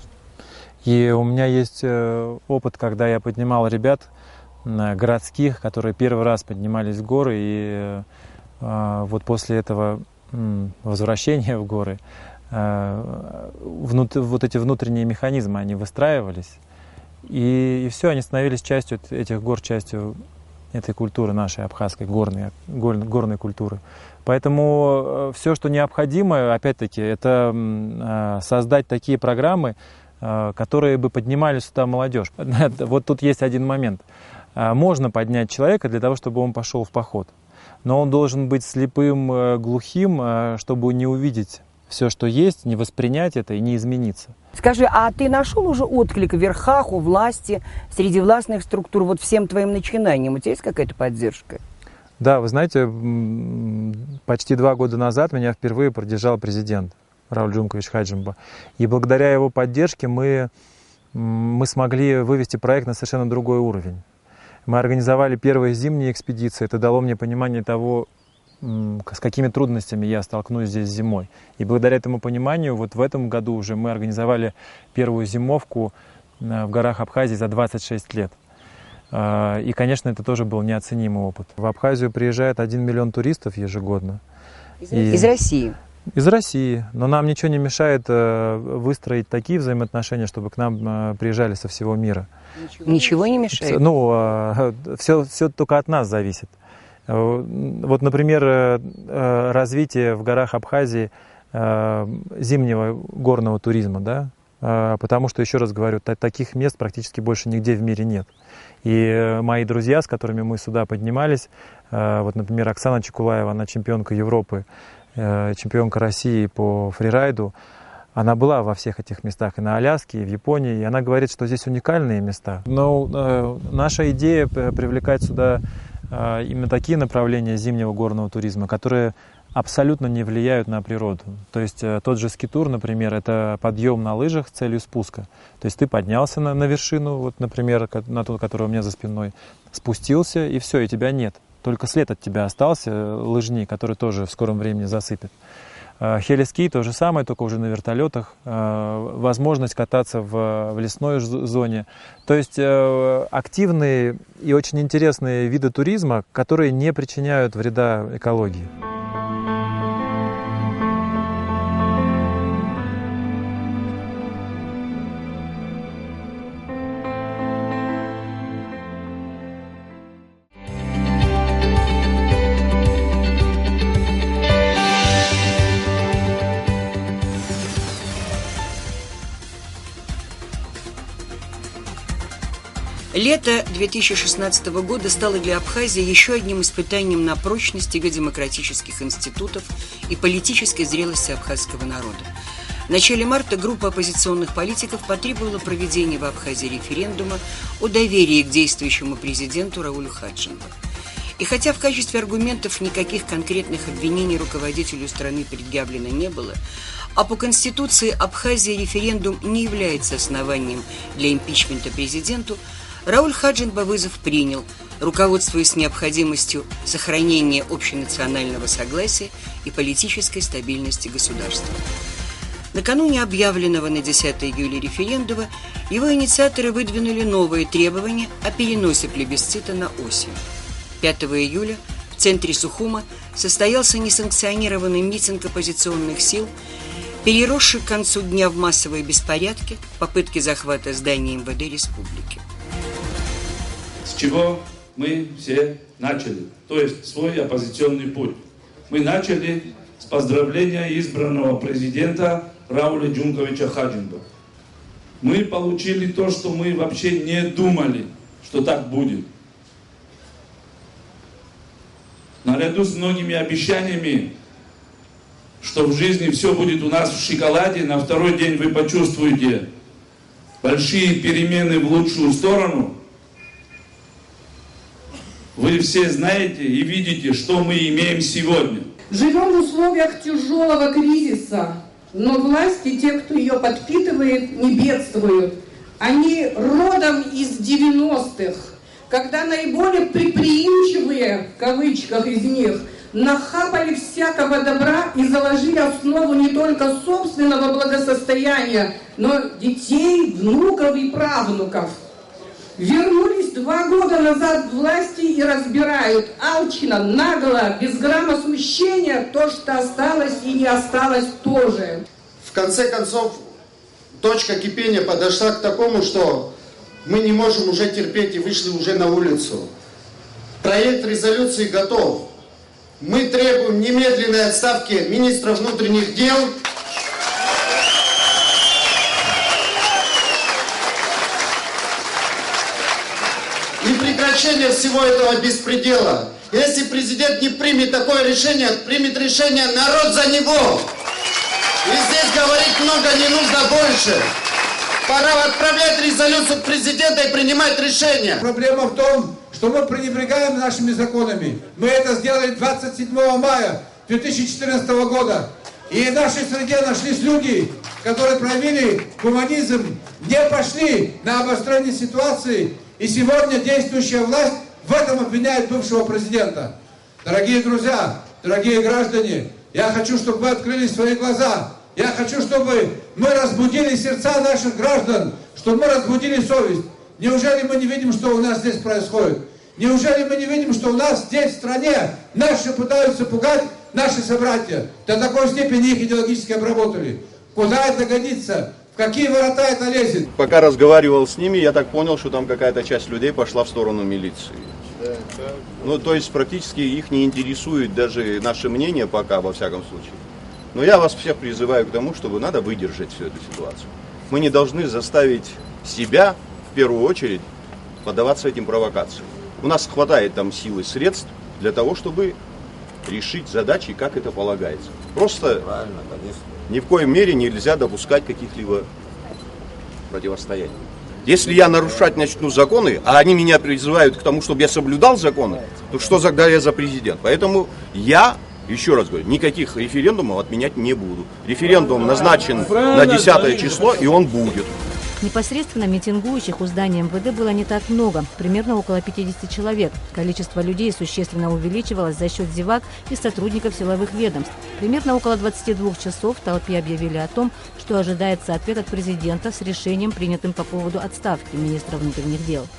И у меня есть опыт, когда я поднимал ребят городских, которые первый раз поднимались в горы, и вот после этого возвращения в горы вот эти внутренние механизмы, они выстраивались, и все, они становились частью этих гор, частью этой культуры нашей абхазской, горной культуры. Поэтому все, что необходимо, опять-таки, это создать такие программы, которые бы поднимали сюда молодежь. Вот тут есть один момент. Можно поднять человека для того, чтобы он пошел в поход, но он должен быть слепым, глухим, чтобы не увидеть все, что есть, не воспринять это и не измениться. Скажи, а ты нашел уже отклик в верхах, у власти, среди властных структур, вот всем твоим начинаниям? У тебя есть какая-то поддержка? Да, вы знаете, почти 2 года назад меня впервые поддержал президент Рауль Джумкович Хаджимба. И благодаря его поддержке мы смогли вывести проект на совершенно другой уровень. Мы организовали первые зимние экспедиции. Это дало мне понимание того, с какими трудностями я столкнусь здесь зимой. И благодаря этому пониманию вот в этом году уже мы организовали первую зимовку в горах Абхазии за 26 лет. И, конечно, это тоже был неоценимый опыт. В Абхазию приезжает 1 миллион туристов ежегодно. Из России? Из России. Но нам ничего не мешает выстроить такие взаимоотношения, чтобы к нам приезжали со всего мира. Ничего не мешает? Ну, все только от нас зависит. Вот, например, развитие в горах Абхазии зимнего горного туризма, да? Потому что, еще раз говорю, таких мест практически больше нигде в мире нет. И мои друзья, с которыми мы сюда поднимались, вот, например, Оксана Чекулаева, она чемпионка Европы, чемпионка России по фрирайду, она была во всех этих местах, и на Аляске, и в Японии, и она говорит, что здесь уникальные места. Но наша идея привлекать сюда именно такие направления зимнего горного туризма, которые абсолютно не влияют на природу. То есть тот же скитур, например, это подъем на лыжах с целью спуска. То есть ты поднялся на вершину, вот, например, на ту, которая у меня за спиной, спустился, и все, и тебя нет. Только след от тебя остался, лыжни, который тоже в скором времени засыпет. Хелиски то же самое, только уже на вертолетах. Возможность кататься в лесной зоне. То есть активные и очень интересные виды туризма, которые не причиняют вреда экологии. Лето 2016 года стало для Абхазии еще одним испытанием на прочность его демократических институтов и политической зрелости абхазского народа. В начале марта группа оппозиционных политиков потребовала проведения в Абхазии референдума о доверии к действующему президенту Раулю Хаджинбу. И хотя в качестве аргументов никаких конкретных обвинений руководителю страны предъявлено не было, а по Конституции Абхазии референдум не является основанием для импичмента президенту, Рауль Хаджинба вызов принял, руководствуясь необходимостью сохранения общенационального согласия и политической стабильности государства. Накануне объявленного на 10 июля референдума его инициаторы выдвинули новые требования о переносе плебисцита на осень. 5 июля в центре Сухума состоялся несанкционированный митинг оппозиционных сил, переросший к концу дня в массовые беспорядки, попытки захвата здания МВД республики. С чего мы все начали, то есть свой оппозиционный путь. Мы начали с поздравления избранного президента Рауля Джунковича Хаджинба. Мы получили то, что мы вообще не думали, что так будет. Наряду с многими обещаниями, что в жизни все будет у нас в шоколаде, на второй день вы почувствуете большие перемены в лучшую сторону. Вы все знаете и видите, что мы имеем сегодня. Живем в условиях тяжелого кризиса, но власти, те, кто ее подпитывает, не бедствуют. Они родом из 90-х, когда наиболее предприимчивые, в кавычках из них, нахапали всякого добра и заложили основу не только собственного благосостояния, но детей, внуков и правнуков. Вернулись 2 года назад в власти и разбирают алчно, нагло, без грамма смущения то, что осталось и не осталось тоже. В конце концов, точка кипения подошла к такому, что мы не можем уже терпеть и вышли уже на улицу. Проект резолюции готов. Мы требуем немедленной отставки министра внутренних дел. И прекращение всего этого беспредела. Если президент не примет такое решение, примет решение народ за него. И здесь говорить много не нужно больше. Пора отправлять резолюцию президента и принимать решение. Проблема в том, что мы пренебрегаем нашими законами. Мы это сделали 27 мая 2014 года. И в нашей среде нашлись люди, которые проявили гуманизм, не пошли на обострение ситуации. И сегодня действующая власть в этом обвиняет бывшего президента. Дорогие друзья, дорогие граждане, я хочу, чтобы вы открыли свои глаза. Я хочу, чтобы мы разбудили сердца наших граждан, чтобы мы разбудили совесть. Неужели мы не видим, что у нас здесь происходит? Неужели мы не видим, что у нас здесь, в стране, наши пытаются пугать наши собратья? До такой степени их идеологически обработали. Куда это годится? В какие ворота это лезет? Пока разговаривал с ними, я так понял, что там какая-то часть людей пошла в сторону милиции. Ну, то есть практически их не интересует даже наше мнение пока, во всяком случае. Но я вас всех призываю к тому, чтобы надо выдержать всю эту ситуацию. Мы не должны заставить себя, в первую очередь, поддаваться этим провокациям. У нас хватает там сил и средств для того, чтобы решить задачи, как это полагается. Просто ни в коем мере нельзя допускать каких-либо противостояний. Если я нарушать начну законы, а они меня призывают к тому, чтобы я соблюдал законы, то что тогда я за президент? Поэтому я, еще раз говорю, никаких референдумов отменять не буду. Референдум назначен на 10 число, и он будет. Непосредственно митингующих у здания МВД было не так много, примерно около 50 человек. Количество людей существенно увеличивалось за счет зевак и сотрудников силовых ведомств. Примерно около 22 часов в толпе объявили о том, что ожидается ответ от президента с решением, принятым по поводу отставки министра внутренних дел. —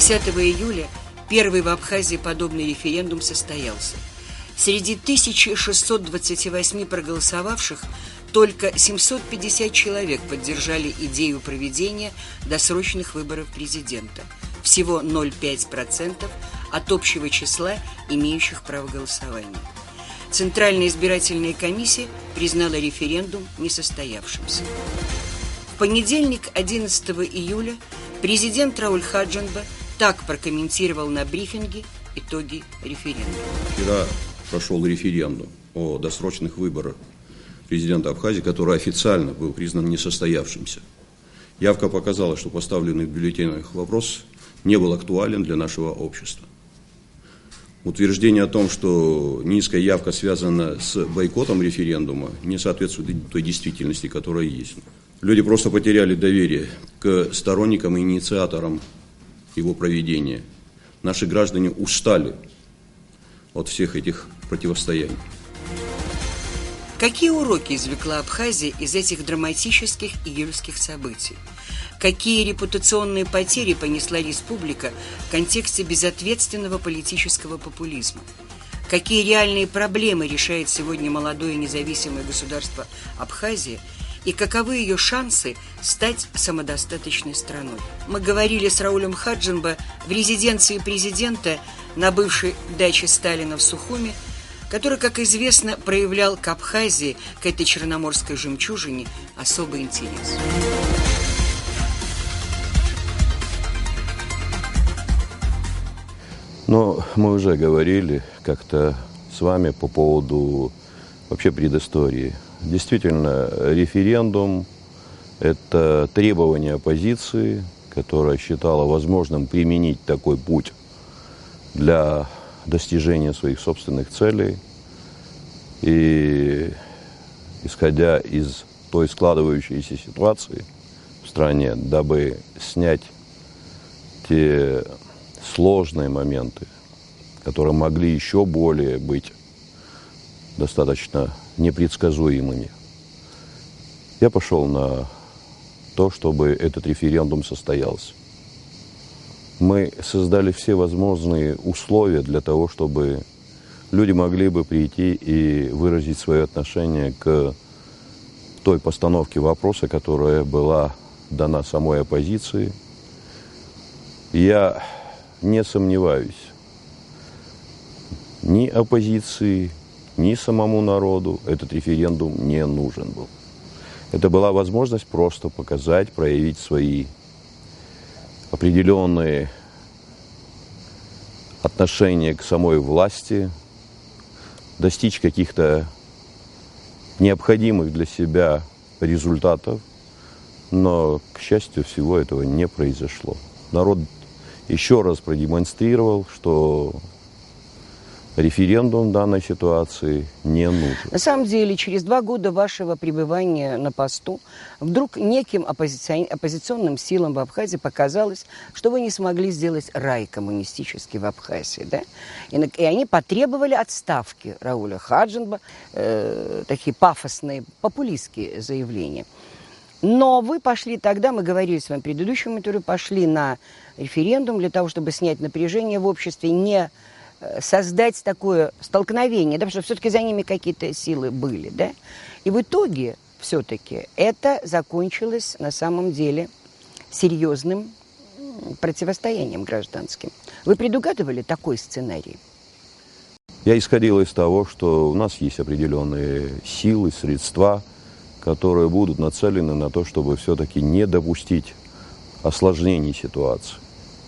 10 июля первый в Абхазии подобный референдум состоялся. Среди 1628 проголосовавших только 750 человек поддержали идею проведения досрочных выборов президента. Всего 0,5% от общего числа имеющих право голосования. Центральная избирательная комиссия признала референдум несостоявшимся. В понедельник, 11 июля, президент Рауль Хаджанба так прокомментировал на брифинге итоги референдума. Вчера прошел референдум о досрочных выборах президента Абхазии, который официально был признан несостоявшимся. Явка показала, что поставленный в бюллетенях вопрос не был актуален для нашего общества. Утверждение о том, что низкая явка связана с бойкотом референдума, не соответствует той действительности, которая есть. Люди просто потеряли доверие к сторонникам и инициаторам его проведения. Наши граждане устали от всех этих противостояний. Какие уроки извлекла Абхазия из этих драматических июльских событий? Какие репутационные потери понесла республика в контексте безответственного политического популизма? Какие реальные проблемы решает сегодня молодое независимое государство Абхазия? И каковы ее шансы стать самодостаточной страной? Мы говорили с Раулем Хаджанба в резиденции президента на бывшей даче Сталина в Сухуми, который, как известно, проявлял к Абхазии, к этой черноморской жемчужине, особый интерес. Но мы уже говорили как-то с вами по поводу вообще предыстории. Действительно, референдум – это требование оппозиции, которая считала возможным применить такой путь для достижения своих собственных целей. И исходя из той складывающейся ситуации в стране, дабы снять те сложные моменты, которые могли еще более быть достаточно непредсказуемыми, я пошел на то, чтобы этот референдум состоялся. Мы создали все возможные условия для того, чтобы люди могли бы прийти и выразить свое отношение к той постановке вопроса, которая была дана самой оппозиции. Я не сомневаюсь, ни оппозиции, ни самому народу этот референдум не нужен был. Это была возможность просто показать, проявить свои определенные отношения к самой власти, достичь каких-то необходимых для себя результатов, но, к счастью, всего этого не произошло. Народ еще раз продемонстрировал, что референдум в данной ситуации не нужен. На самом деле, через 2 года вашего пребывания на посту вдруг неким оппозиционным силам в Абхазии показалось, что вы не смогли сделать рай коммунистический в Абхазии. Да? И они потребовали отставки Рауля Хаджанба, такие пафосные, популистские заявления. Но вы пошли тогда, мы говорили с вами в предыдущем интервью, пошли на референдум для того, чтобы снять напряжение в обществе, не создать такое столкновение, да, потому что все-таки за ними какие-то силы были, да, и в итоге все-таки это закончилось на самом деле серьезным противостоянием гражданским. Вы предугадывали такой сценарий? Я исходил из того, что у нас есть определенные силы, средства, которые будут нацелены на то, чтобы все-таки не допустить осложнений ситуации.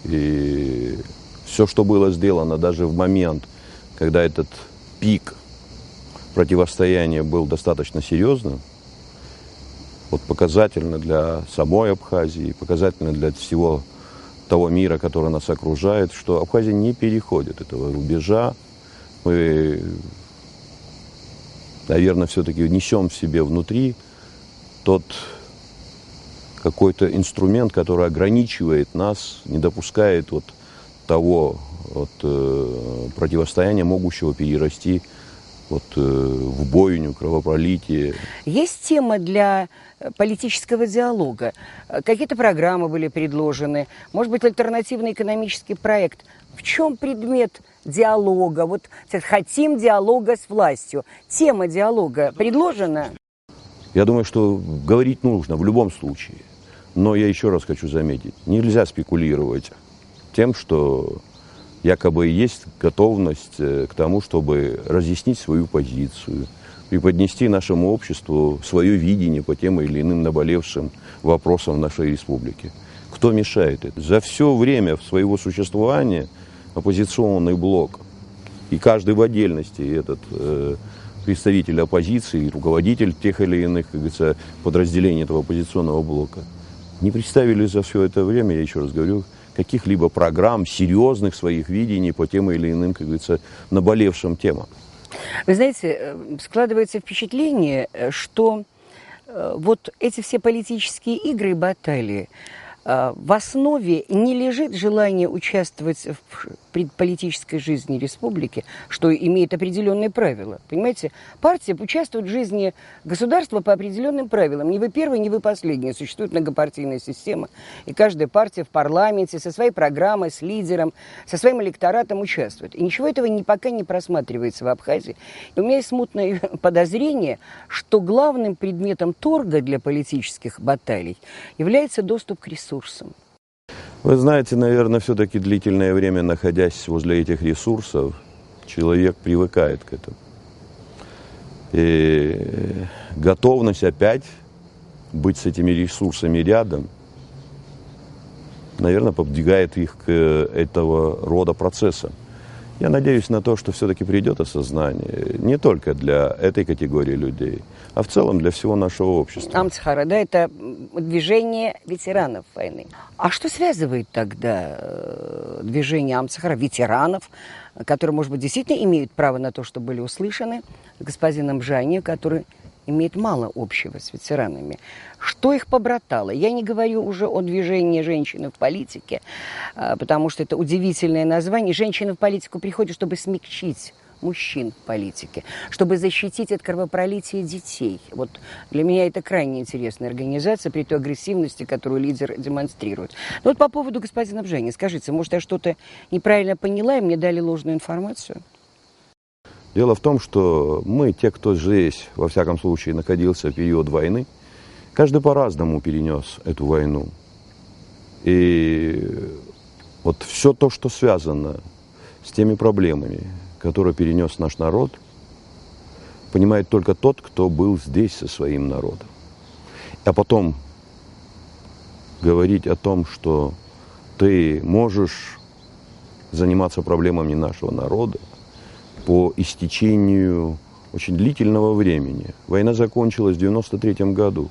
И все, что было сделано даже в момент, когда этот пик противостояния был достаточно серьезным, вот показательно для самой Абхазии, показательно для всего того мира, который нас окружает, что Абхазия не переходит этого рубежа. Мы, наверное, все-таки несем в себе внутри тот какой-то инструмент, который ограничивает нас, не допускает вот того противостояния, могущего перерасти в бойню, кровопролитие. Есть тема для политического диалога? Какие-то программы были предложены? Может быть, альтернативный экономический проект? В чем предмет диалога? Вот хотим диалога с властью. Тема диалога предложена? Я думаю, что говорить нужно в любом случае. Но я еще раз хочу заметить, нельзя спекулировать тем, что якобы есть готовность к тому, чтобы разъяснить свою позицию, преподнести нашему обществу свое видение по тем или иным наболевшим вопросам нашей республики. Кто мешает это? За все время своего существования оппозиционный блок, и каждый в отдельности, этот представитель оппозиции, руководитель тех или иных, как говорится, подразделений этого оппозиционного блока, не представили за все это время, я еще раз говорю, каких-либо программ, серьезных своих видений по тем или иным, как говорится, наболевшим темам. Вы знаете, складывается впечатление, что вот эти все политические игры и баталии, в основе не лежит желание участвовать в политической жизни республики, что имеет определенные правила. Понимаете, партия участвует в жизни государства по определенным правилам. Не вы первый, не вы последний. Существует многопартийная система, и каждая партия в парламенте со своей программой, с лидером, со своим электоратом участвует. И ничего этого пока не просматривается в Абхазии. И у меня есть смутное подозрение, что главным предметом торга для политических баталий является доступ к ресурсам. Вы знаете, наверное, все-таки длительное время, находясь возле этих ресурсов, человек привыкает к этому. И готовность опять быть с этими ресурсами рядом, наверное, подвигает их к этого рода процессам. Я надеюсь на то, что все-таки придет осознание не только для этой категории людей, а в целом для всего нашего общества. Амцхара, да, это движение ветеранов войны. А что связывает тогда движение Амцхара, ветеранов, которые, может быть, действительно имеют право на то, чтобы были услышаны, господином Бжани, который имеет мало общего с ветеранами? Что их побратало? Я не говорю уже о движении «Женщины в политике», потому что это удивительное название. Женщины в политику приходят, чтобы смягчить мужчин в политике, чтобы защитить от кровопролития детей. Вот для меня это крайне интересная организация при той агрессивности, которую лидер демонстрирует. Но вот по поводу господина Бжани, скажите, может, я что-то неправильно поняла, и мне дали ложную информацию? Дело в том, что мы, те, кто здесь, во всяком случае, находился в период войны, каждый по-разному перенес эту войну. И вот все то, что связано с теми проблемами, которые перенес наш народ, понимает только тот, кто был здесь со своим народом. А потом говорить о том, что ты можешь заниматься проблемами нашего народа по истечению очень длительного времени. Война закончилась в 1993 году,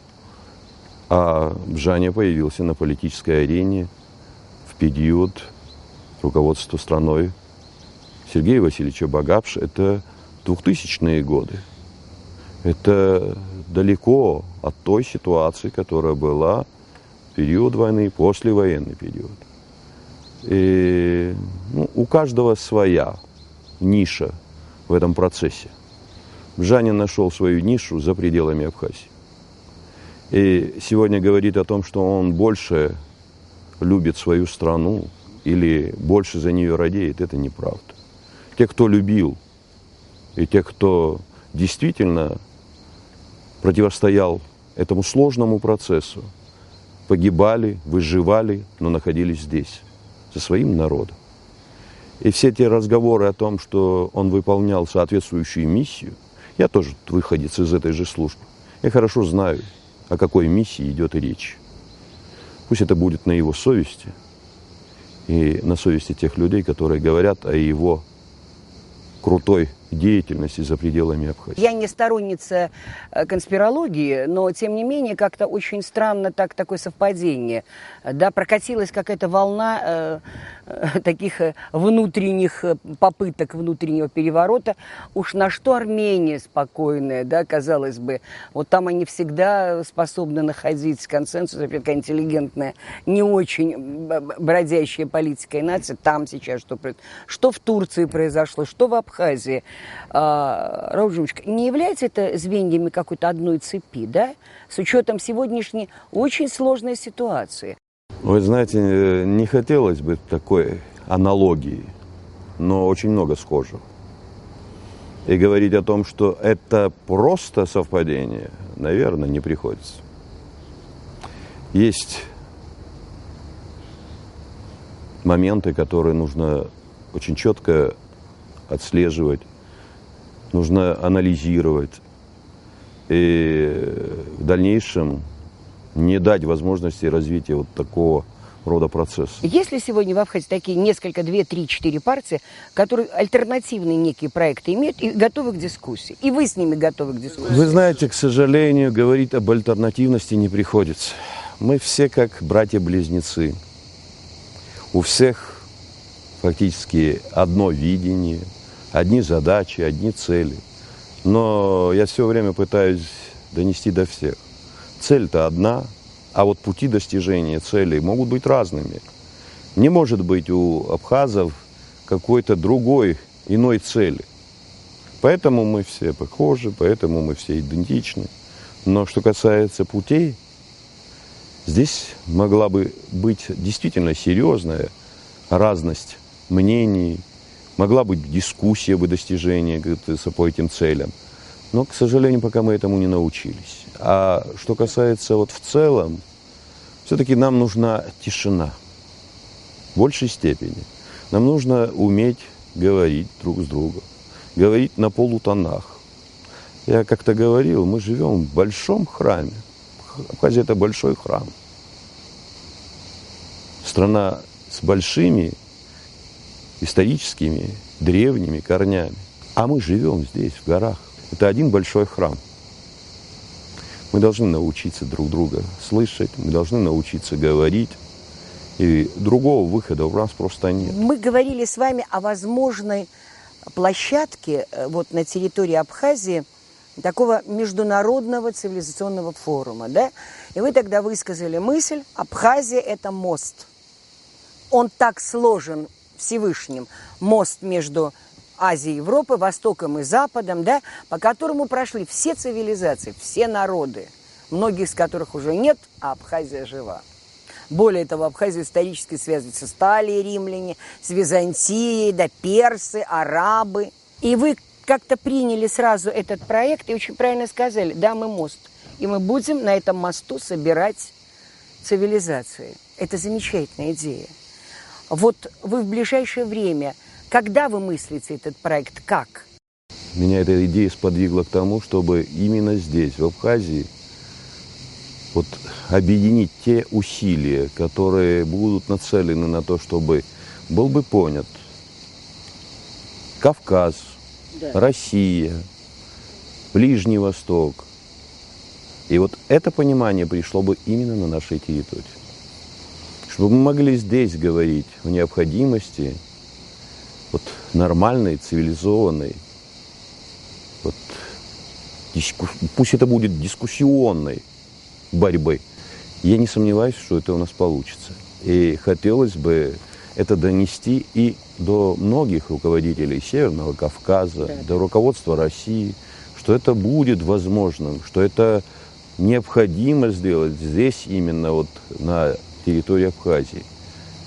а Бжаня появился на политической арене в период руководства страной Сергея Васильевича Багапша. Это 2000-е годы. Это далеко от той ситуации, которая была в период войны, послевоенный период. И, у каждого своя ниша в этом процессе. Бжанин нашел свою нишу за пределами Абхазии. И сегодня говорит о том, что он больше любит свою страну или больше за нее радеет, это неправда. Те, кто любил, и те, кто действительно противостоял этому сложному процессу, погибали, выживали, но находились здесь, со своим народом. И все те разговоры о том, что он выполнял соответствующую миссию, я тоже выходец из этой же службы, я хорошо знаю, о какой миссии идет речь. Пусть это будет на его совести и на совести тех людей, которые говорят о его крутой деятельности за пределами Абхазии. Я не сторонница конспирологии, но, тем не менее, как-то очень странно такое совпадение. Да, прокатилась какая-то волна таких внутренних попыток внутреннего переворота. Уж на что Армения спокойная, да, казалось бы. Вот там они всегда способны находить консенсус, такая интеллигентная, не очень бродящая политика и нация. Там сейчас что в Турции произошло, что в Абхазии. Рауль Джумович, не является это звеньями какой-то одной цепи, да? С учетом сегодняшней очень сложной ситуации. Вы знаете, не хотелось бы такой аналогии, но очень много схожего. И говорить о том, что это просто совпадение, наверное, не приходится. Есть моменты, которые нужно очень четко отслеживать, нужно анализировать и в дальнейшем не дать возможности развития вот такого рода процесса. Есть ли сегодня в Абхазии такие несколько, 2, 3, 4 партии, которые альтернативные некие проекты имеют и готовы к дискуссии? И вы с ними готовы к дискуссии? Вы знаете, к сожалению, говорить об альтернативности не приходится. Мы все как братья-близнецы. У всех фактически одно видение, одни задачи, одни цели. Но я все время пытаюсь донести до всех. Цель-то одна, а вот пути достижения целей могут быть разными. Не может быть у абхазов какой-то другой, иной цели. Поэтому мы все похожи, поэтому мы все идентичны. Но что касается путей, здесь могла бы быть действительно серьезная разность мнений, могла быть дискуссия об достижении по этим целям. Но, к сожалению, пока мы этому не научились. А что касается вот в целом, все-таки нам нужна тишина в большей степени. Нам нужно уметь говорить друг с другом, говорить на полутонах. Я как-то говорил, мы живем в большом храме. Абхазия – это большой храм. Страна с большими историческими, древними корнями. А мы живем здесь, в горах. Это один большой храм. Мы должны научиться друг друга слышать, мы должны научиться говорить. И другого выхода у нас просто нет. Мы говорили с вами о возможной площадке вот на территории Абхазии такого международного цивилизационного форума, да? И вы тогда высказали мысль: Абхазия – это мост. Он так сложен Всевышним, мост между Азией и Европой, Востоком и Западом, да, по которому прошли все цивилизации, все народы, многих из которых уже нет, а Абхазия жива. Более того, Абхазия исторически связывается с Италией, римляне, с Византией, да, персы, арабы. И вы как-то приняли сразу этот проект и очень правильно сказали: да, мы мост, и мы будем на этом мосту собирать цивилизации. Это замечательная идея. Вот вы в ближайшее время, когда вы мыслите этот проект, как? Меня эта идея сподвигла к тому, чтобы именно здесь, в Абхазии, вот объединить те усилия, которые будут нацелены на то, чтобы был бы понят Кавказ, да, Россия, Ближний Восток. И вот это понимание пришло бы именно на нашей территории. Чтобы мы могли здесь говорить о необходимости вот нормальной, цивилизованной, вот, пусть это будет дискуссионной борьбы. Я не сомневаюсь, что это у нас получится. И хотелось бы это донести и до многих руководителей Северного Кавказа, до руководства России, что это будет возможным, что это необходимо сделать здесь, именно вот на территории Абхазии.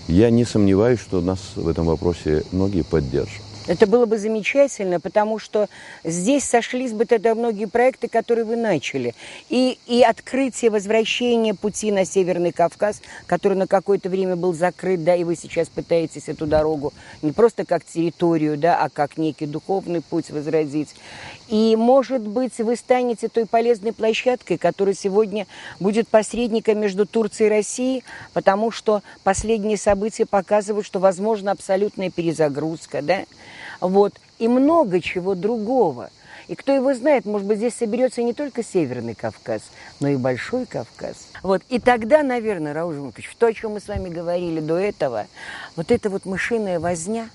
Я не сомневаюсь, что нас в этом вопросе многие поддержат. Это было бы замечательно, потому что здесь сошлись бы тогда многие проекты, которые вы начали. И открытие, возвращение пути на Северный Кавказ, который на какое-то время был закрыт, да, и вы сейчас пытаетесь эту дорогу не просто как территорию, да, а как некий духовный путь возродить. И, может быть, вы станете той полезной площадкой, которая сегодня будет посредником между Турцией и Россией, потому что последние события показывают, что возможна абсолютная перезагрузка, да, вот, и много чего другого. И кто его знает, может быть, здесь соберется не только Северный Кавказ, но и Большой Кавказ. Вот, и тогда, наверное, Рауль Жумкович, то, о чем мы с вами говорили до этого, вот эта вот мышиная возня,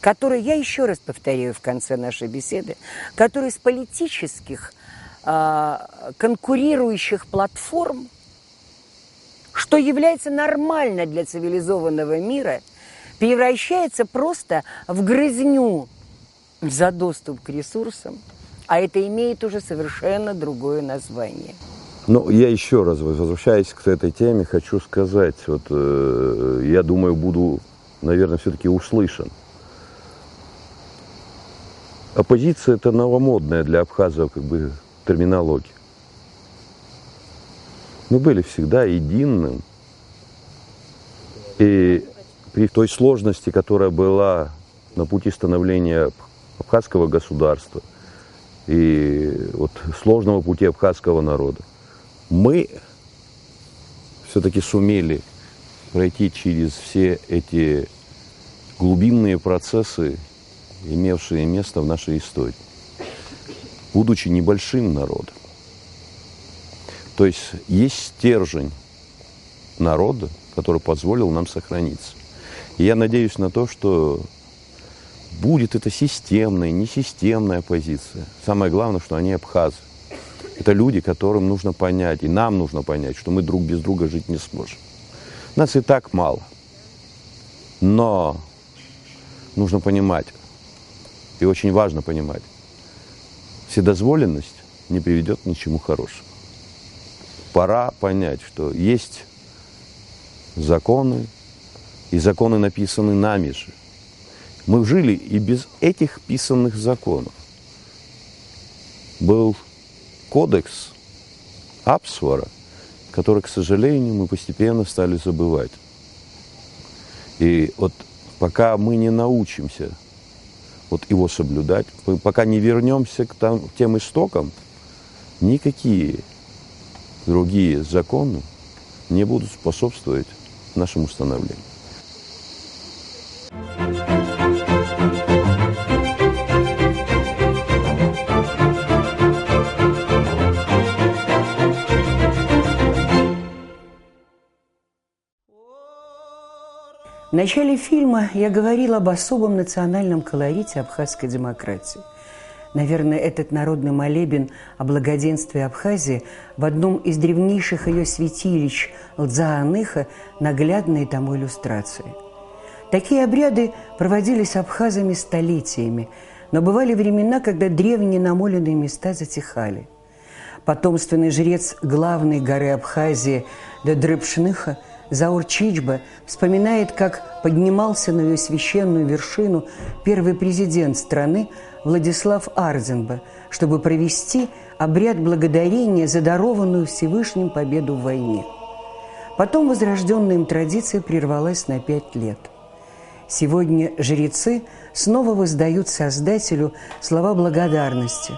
которая, я еще раз повторяю в конце нашей беседы, которая из политических конкурирующих платформ, что является нормально для цивилизованного мира, превращается просто в грызню за доступ к ресурсам, а это имеет уже совершенно другое название. Ну, я еще раз, возвращаясь к этой теме, хочу сказать, я думаю, буду, наверное, все-таки услышан. Оппозиция – это новомодная для абхазов терминология. Мы были всегда единым, и при той сложности, которая была на пути становления абхазского государства и сложного пути абхазского народа, мы все-таки сумели пройти через все эти глубинные процессы, имевшие место в нашей истории, будучи небольшим народом. То есть стержень народа, который позволил нам сохраниться. И я надеюсь на то, что будет это системная, несистемная оппозиция. Самое главное, что они абхазы. Это люди, которым нужно понять, и нам нужно понять, что мы друг без друга жить не сможем. Нас и так мало. Но нужно понимать, и очень важно понимать, вседозволенность не приведет ни к чему хорошему. Пора понять, что есть законы, и законы написаны нами же. Мы жили и без этих писанных законов. Был кодекс Апсвара, который, к сожалению, мы постепенно стали забывать. И пока мы не научимся его соблюдать, пока не вернемся к тем истокам, никакие другие законы не будут способствовать нашему становлению. В начале фильма я говорила об особом национальном колорите абхазской демократии. Наверное, этот народный молебен о благоденствии Абхазии в одном из древнейших ее святилищ Лдзааныха наглядные тому иллюстрации. Такие обряды проводились абхазами столетиями, но бывали времена, когда древние намоленные места затихали. Потомственный жрец главной горы Абхазии Дадрыбшныха Заур Чичба вспоминает, как поднимался на ее священную вершину первый президент страны Владислав Ардзинба, чтобы провести обряд благодарения за дарованную Всевышним победу в войне. Потом возрожденная им традиция прервалась на 5 лет. Сегодня жрецы снова воздают Создателю слова благодарности,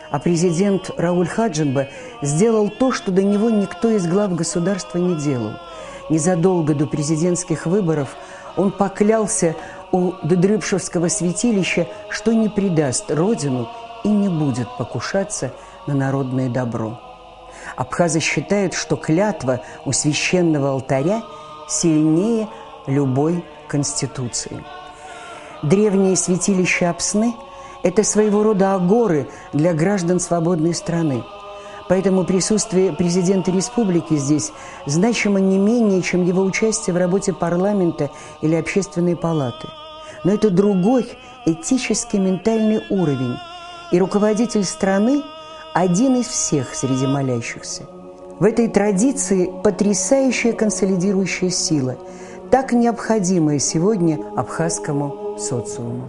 а президент Рауль Хаджинба сделал то, что до него никто из глав государства не делал. Незадолго до президентских выборов он поклялся у Дадрыбшевского святилища, что не предаст родину и не будет покушаться на народное добро. Абхазы считают, что клятва у священного алтаря сильнее любой конституции. Древние святилища Апсны – это своего рода агоры для граждан свободной страны. Поэтому присутствие президента республики здесь значимо не менее, чем его участие в работе парламента или общественной палаты. Но это другой этический ментальный уровень, и руководитель страны один из всех среди молящихся. В этой традиции потрясающая консолидирующая сила, так необходимая сегодня абхазскому социуму.